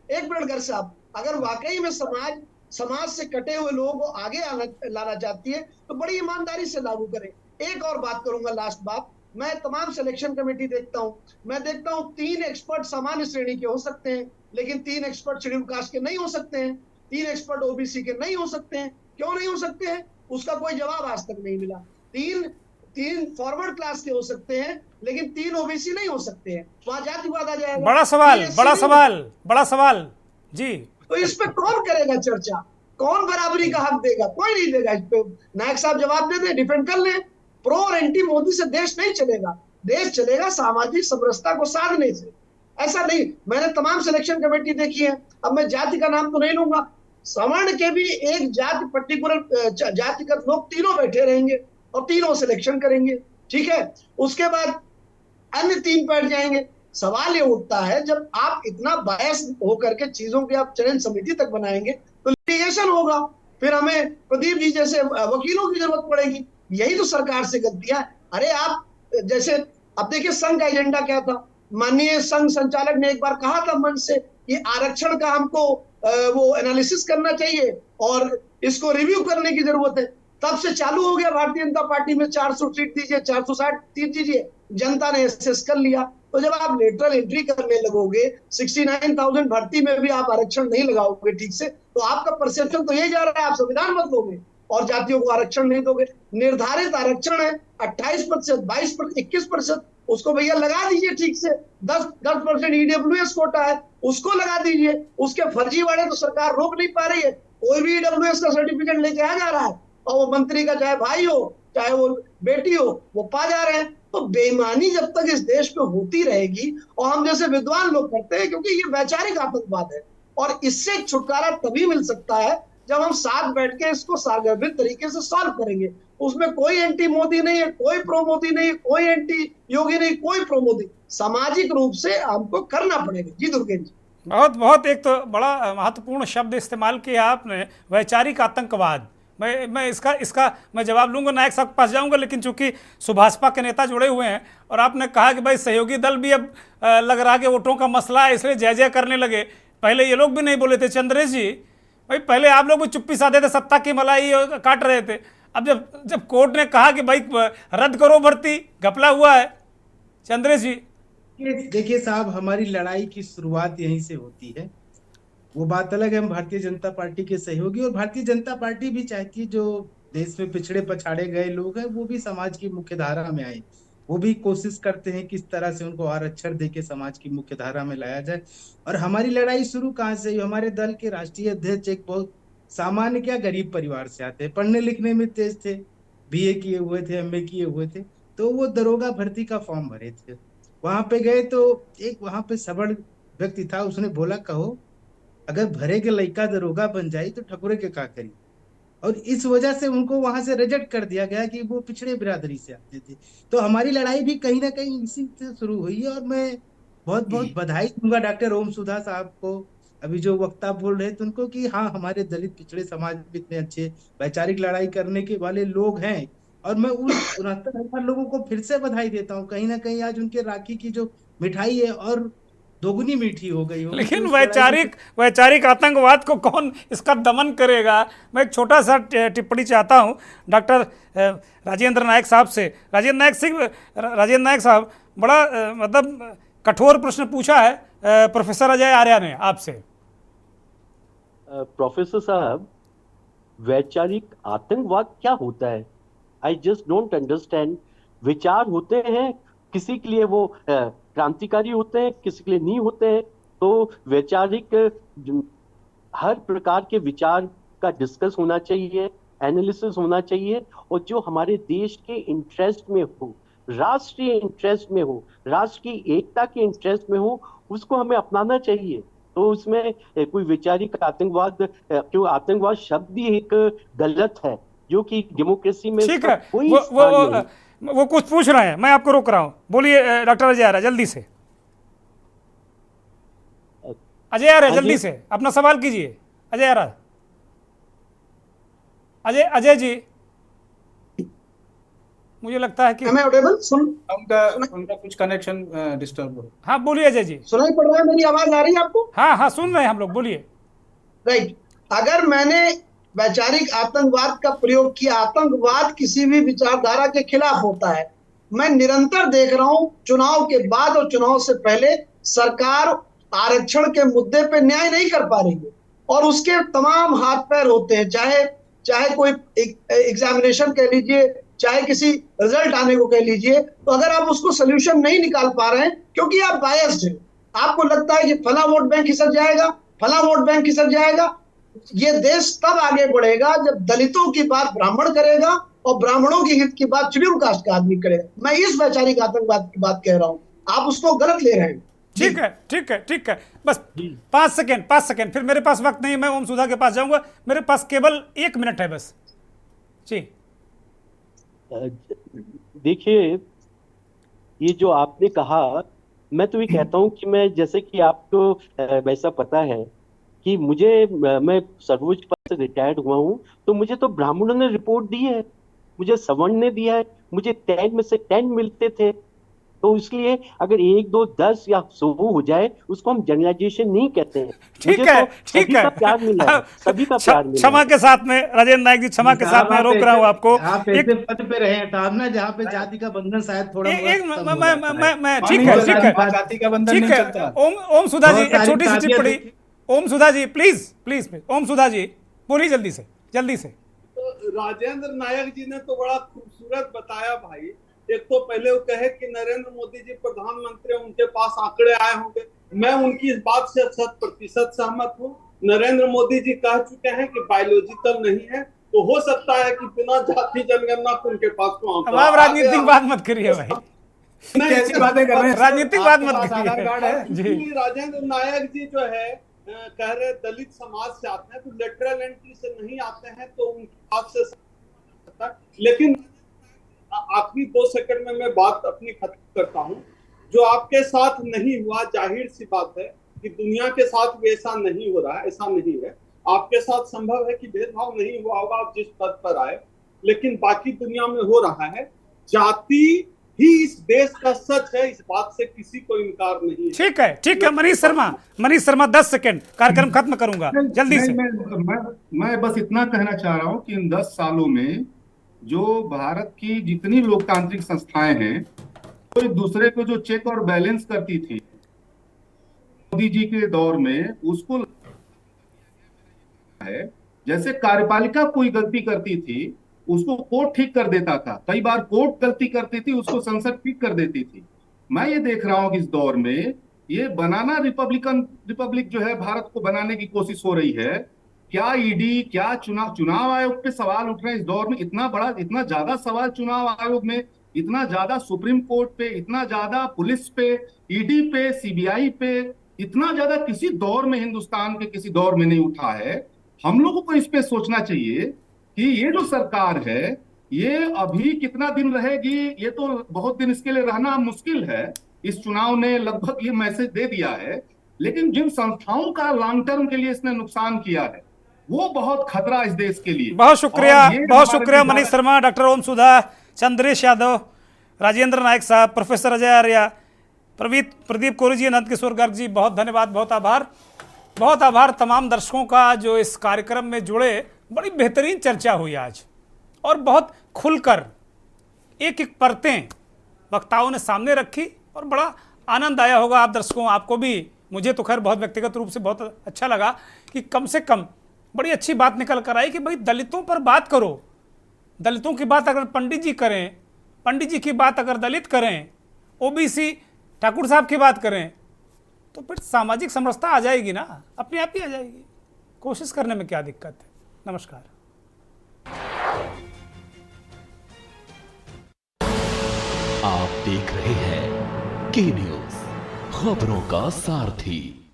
एक मिनट घर साहब, अगर वाकई में समाज से कटे हुए लोगों को आगे लाना चाहती है तो बड़ी ईमानदारी से लागू करें। एक और बात करूंगा, लास्ट बात, मैं तमाम सिलेक्शन कमेटी देखता हूं, मैं देखता हूं 3 एक्सपर्ट सामान्य श्रेणी के हो सकते हैं, लेकिन 3 एक्सपर्ट शेड्यूल कास्ट के नहीं हो सकते हैं, 3 एक्सपर्ट ओबीसी के नहीं हो सकते हैं। क्यों नहीं हो सकते हैं? उसका कोई जवाब आज तक नहीं मिला। 3 फॉरवर्ड क्लास के हो सकते हैं, लेकिन 3 ओबीसी नहीं हो सकते हैं, वहां जातिवाद आ जाएगा। बड़ा सवाल जी। तो इस पे कौन करेगा चर्चा? कौन बराबरी का हक देगा? कोई नहीं देगा। इस पे नायक साहब जवाब दे दे, डिफेंड कर ले। प्रो और एंटी मोदी से देश नहीं चलेगा, देश चलेगा सामाजिक समरसता को साधने से। ऐसा नहीं, मैंने तमाम सिलेक्शन कमेटी देखी है, अब मैं जाति का नाम तो नहीं लूंगा, सवर्ण के भी एक जाति पर्टिकुलर जातिगत लोग तीनों बैठे रहेंगे और तीनों सिलेक्शन करेंगे, ठीक है। उसके बाद अन्य 3 बैठ जाएंगे। सवाल ये उठता है, जब आप इतना बायस होकर के चीजों की आप चयन समिति तक बनाएंगे तो लिटिगेशन होगा, फिर हमें प्रदीप जी जैसे वकीलों की जरूरत पड़ेगी। यही तो सरकार से गलतियां। अरे आप जैसे अब देखिए संघ का एजेंडा क्या था, माननीय संघ संचालक ने एक बार कहा था मंच से कि आरक्षण का हमको वो एनालिसिस करना चाहिए और इसको रिव्यू करने की जरूरत है। तब से चालू हो गया भारतीय जनता पार्टी में 400 सीट दीजिए, 460 सीट दीजिए, जनता ने एसेस कर लिया। तो जब आप लेटरल एंट्री करने लगोगे, 69,000 भर्ती में भी आप आरक्षण नहीं लगाओगे ठीक से, तो आपका परसेप्शन तो यही जा रहा है आप संविधान बदलोगे और जातियों को आरक्षण नहीं दोगे। निर्धारित आरक्षण है 28%, 22%, 21%, उसको भैया लगा दीजिए ठीक से। 10% ईडब्ल्यूएस कोटा है, उसको लगा दीजिए। उसके फर्जीवाड़े तो सरकार रोक नहीं पा रही है। कोई भी ईडब्ल्यूएस का सर्टिफिकेट लेके आ जा रहा है और वो मंत्री का चाहे भाई हो चाहे वो बेटी हो, वो पा जा रहे हैं। तो बेईमानी जब तक इस देश में होती रहेगी और हम जैसे विद्वान लोग करते हैं, क्योंकि ये वैचारिक आतंकवाद है और इससे छुटकारा तभी मिल सकता है जब हम साथ बैठ के इसको सार्वजनिक तरीके से सॉल्व करेंगे। उसमें कोई एंटी मोदी नहीं है, कोई प्रो मोदी नहीं, कोई एंटी योगी नहीं, कोई प्रो मोदी। सामाजिक रूप से हमको करना पड़ेगा। जी दुर्गेश जी, बहुत एक तो बड़ा महत्वपूर्ण शब्द इस्तेमाल किया आपने, वैचारिक आतंकवाद। मैं इसका मैं जवाब लूंगा, नायक साहब के पास जाऊंगा, लेकिन चूंकि सुभाषपा के नेता जुड़े हुए हैं और आपने कहा कि भाई सहयोगी दल भी अब लग रहा कि वोटों का मसला है इसलिए जय जय करने लगे। पहले ये लोग भी नहीं बोले थे चंद्रेश जी, भाई पहले आप लोग भी चुप्पी साधे थे, सत्ता की मलाई काट रहे थे। अब जब कोर्ट ने कहा कि भाई रद्द करो भर्ती, घपला हुआ है। चंद्रेश जी देखिए साहब, हमारी लड़ाई की शुरुआत यहीं से होती है। वो बात अलग है, हम भारतीय जनता पार्टी के सहयोगी, और भारतीय जनता पार्टी भी चाहती है जो देश में पिछड़े पछाड़े गए लोग हैं वो भी समाज की मुख्य धारा में आए। वो भी कोशिश करते हैं किस तरह से उनको आरक्षण देके समाज की मुख्य धारा में लाया जाए। और हमारी लड़ाई शुरू कहाँ से? हमारे दल के राष्ट्रीय अध्यक्ष एक बहुत सामान्य क्या गरीब परिवार से आते हैं, पढ़ने लिखने में तेज थे, बीए किए हुए थे, एमए किए हुए थे, तो वो दरोगा भर्ती का फॉर्म भरे थे। वहां पे गए तो एक वहां पे सबड़ व्यक्ति था, उसने बोला कहो अगर भरे के लड़का दरोगा बन जाए तो ठकुरे के का करी। और इस वजह से उनको वहां से रिजेक्ट कर दिया गया कि वो पिछड़े बिरादरी से आते थे। तो हमारी लड़ाई भी कहीं ना कहीं इसी से शुरू हुई है। और मैं बहुत बहुत बधाई दूंगा डॉक्टर ओम सुधा साहब को, अभी जो वक्ता बोल रहे थे उनको, कि हाँ हमारे दलित पिछड़े समाज में इतने अच्छे वैचारिक लड़ाई करने के वाले लोग हैं। और मैं उन 69,000 लोगों को फिर से बधाई देता हूँ। कहीं ना कहीं आज उनके राखी की जो मिठाई है और दोगुनी मीठी हो गई हो। लेकिन वैचारिक आतंकवाद को कौन इसका दमन करेगा? मैं एक छोटा सा टिप्पणी चाहता हूं डॉक्टर राजेंद्र नायक साहब से। राजेंद्र नायक साहब, बड़ा मतलब कठोर प्रश्न पूछा है प्रोफेसर अजय आर्या ने आपसे। प्रोफेसर साहब, वैचारिक आतंकवाद क्या होता है? I just don't understand. विचार होते हैं, किसी के लिए वो क्रांतिकारी होते हैं, किसी के लिए नहीं होते हैं। तो वैचारिक हर प्रकार के विचार का डिस्कस होना चाहिए, एनालिसिस होना चाहिए, और जो हमारे देश के इंटरेस्ट में हो, राष्ट्रीय इंटरेस्ट में हो, राष्ट्र की एकता के इंटरेस्ट में हो, उसको हमें अपनाना चाहिए। तो उसमें कोई वैचारिक आतंकवाद, क्यों आतंकवाद शब्द ही एक गलत है जो कि डेमोक्रेसी में ठीक है। वो कुछ पूछ रहे हैं, मैं आपको रोक रहा हूँ। बोलिए डॉक्टर अजय आर्य, जल्दी से। अजय आर्य, जल्दी से अपना सवाल कीजिए। अजय आर्य, अजय जी, मुझे लगता है कि उनका कुछ कनेक्शन डिस्टर्ब हो। हाँ बोलिए अजय जी। सुनाई पड़ रहा है? मेरी आवाज आ रही है आपको? हाँ हाँ सुन रहे हैं हम लोग, बोलिए। राइट। अगर मैंने वैचारिक आतंकवाद का प्रयोग किया, आतंकवाद किसी भी विचारधारा के खिलाफ होता है। मैं निरंतर देख रहा हूं चुनाव के बाद और चुनाव से पहले सरकार आरक्षण के मुद्दे पे न्याय नहीं कर पा रही है और उसके तमाम हाथ पैर होते हैं, चाहे कोई एग्जामिनेशन कह लीजिए, चाहे किसी रिजल्ट आने को कह लीजिए। तो अगर आप उसको सोल्यूशन नहीं निकाल पा रहे हैं क्योंकि आप बायस्ड हैं, आपको लगता है कि फला वोट बैंक खिसक जाएगा, फला वोट बैंक खिसक जाएगा। ये देश तब आगे बढ़ेगा जब दलितों की बात ब्राह्मण करेगा और ब्राह्मणों की हित की बात शेड्यूल कास्ट का आदमी करेगा। मैं इस वैचारिक आतंकवाद की बात कह रहा हूं, आप उसको गलत ले रहे हैं। ठीक है ठीक है ठीक है, बस 5 सेकेंड, फिर मेरे पास वक्त नहीं, मैं ओम सुधा के पास जाऊंगा। मेरे पास केवल 1 मिनट है बस जी। देखिए, ये जो आपने कहा, मैं तो ये कहता हूँ कि मैं, जैसे कि आपको वैसा पता है कि मैं सर्वोच्च पद से रिटायर्ड हुआ हूँ, तो मुझे तो ब्राह्मणों ने रिपोर्ट दी है, मुझे सवर्ण ने दिया है, मुझे 10 में से 10 मिलते थे। तो इसलिए अगर 1, 2, 10 या 100 हो जाए, उसको हम जनरलाइजेशन नहीं कहते हैं। ठीक है ठीक है, प्यार मिला है, सभी का प्यार मिला है। क्षमा के साथ में राजेंद्र नायक जी, क्षमा के साथ में रोक रहा हूँ आपको। आप ऐसे पद पे रहे हैं ना जहाँ पे जाति का बंधन शायद थोड़ा मैं ठीक है जाति का बंधन नहीं चलता। ओम सुधा जी, एक छोटी सी टिप्पणी। ओम सुधा जी प्लीज ओम सुधा जी बोलिए जल्दी से। तो राजेंद्र नायक जी ने तो बड़ा खूबसूरत बताया भाई। एक तो पहले वो कहे कि नरेंद्र मोदी जी प्रधानमंत्री, उनके पास आंकड़े आए होंगे। मैं उनकी इस बात से 100% सहमत हूँ। नरेंद्र मोदी जी कह चुके हैं कि बायोलॉजिकल नहीं है, तो हो सकता है कि बिना जाति जनगणना को उनके पास को अब आप राजनीतिक बात मत करिए भाई, कैसी बातें कर रहे हैं? राजनीतिक बात मत करिए। राजेंद्र नायक जी जो है कह रहे दलित समाज से आते हैं, तो लेटरल एंट्री से नहीं आते हैं, तो उनकी बात से, लेकिन आखिरी 2 सेकंड में मैं बात अपनी खत्म करता हूं। जो आपके साथ नहीं हुआ, जाहिर सी बात है कि दुनिया के साथ भी ऐसा नहीं हो रहा है, ऐसा नहीं है। आपके साथ संभव है कि भेदभाव नहीं हुआ होगा, आप जिस पद पर आए, लेकिन बाकी दुनिया में हो रहा है। जाति ही इस देश का सच है, इस बात से किसी को इनकार नहीं है। ठीक है मनीष शर्मा 10 सेकंड, कार्यक्रम खत्म करूंगा जल्दी से। मैं बस इतना कहना चाह रहा हूं कि इन 10 सालों में जो भारत की जितनी लोकतांत्रिक संस्थाएं हैं, तो एक दूसरे को जो चेक और बैलेंस करती थी मोदी जी के दौर में, उसको है जैसे कार्यपालिका कोई गलती करती थी उसको कोर्ट ठीक कर देता था, कई बार कोर्ट गलती करती थी उसको संसद ठीक कर देती थी। मैं ये देख रहा हूं कि इस दौर में ये बनाना रिपब्लिक जो है भारत को बनाने की कोशिश हो रही है। क्या ईडी, क्या चुनाव आयोग पे सवाल उठ रहे हैं इस दौर में, इतना ज्यादा सवाल चुनाव आयोग में, इतना ज्यादा सुप्रीम कोर्ट पे, इतना ज्यादा पुलिस पे, ईडी पे, सीबीआई पे, इतना ज्यादा किसी दौर में, हिंदुस्तान के किसी दौर में नहीं उठा है। हम लोगों को इस पे सोचना चाहिए कि ये जो सरकार है ये अभी कितना दिन रहेगी, ये तो बहुत दिन इसके लिए रहना मुश्किल है। इस चुनाव ने लगभग ये मैसेज दे दिया है, लेकिन जिन संस्थाओं का लॉन्ग टर्म के लिए इसने नुकसान किया है वो बहुत खतरा इस देश के लिए। बहुत शुक्रिया मनीष शर्मा, डॉक्टर ओम सुधा, चंद्रेश यादव, राजेंद्र नायक साहब, प्रोफेसर अजय आर्य, प्रदीप कोरी जी, अनंत किशोर गर्ग जी, बहुत धन्यवाद, बहुत आभार तमाम दर्शकों का जो इस कार्यक्रम में जुड़े। बड़ी बेहतरीन चर्चा हुई आज और बहुत खुलकर एक एक परतें वक्ताओं ने सामने रखी और बड़ा आनंद आया होगा आप दर्शकों, आपको भी। मुझे तो खैर बहुत व्यक्तिगत रूप से बहुत अच्छा लगा कि कम से कम बड़ी अच्छी बात निकल कर आई कि भाई दलितों पर बात करो। दलितों की बात अगर पंडित जी करें, पंडित जी की बात अगर दलित करें, ओबीसी ठाकुर साहब की बात करें, तो फिर सामाजिक समरसता आ जाएगी ना, अपने आप ही आ जाएगी। कोशिश करने में क्या दिक्कत है। नमस्कार। आप देख रहे हैं के न्यूज़, खबरों का सारथी।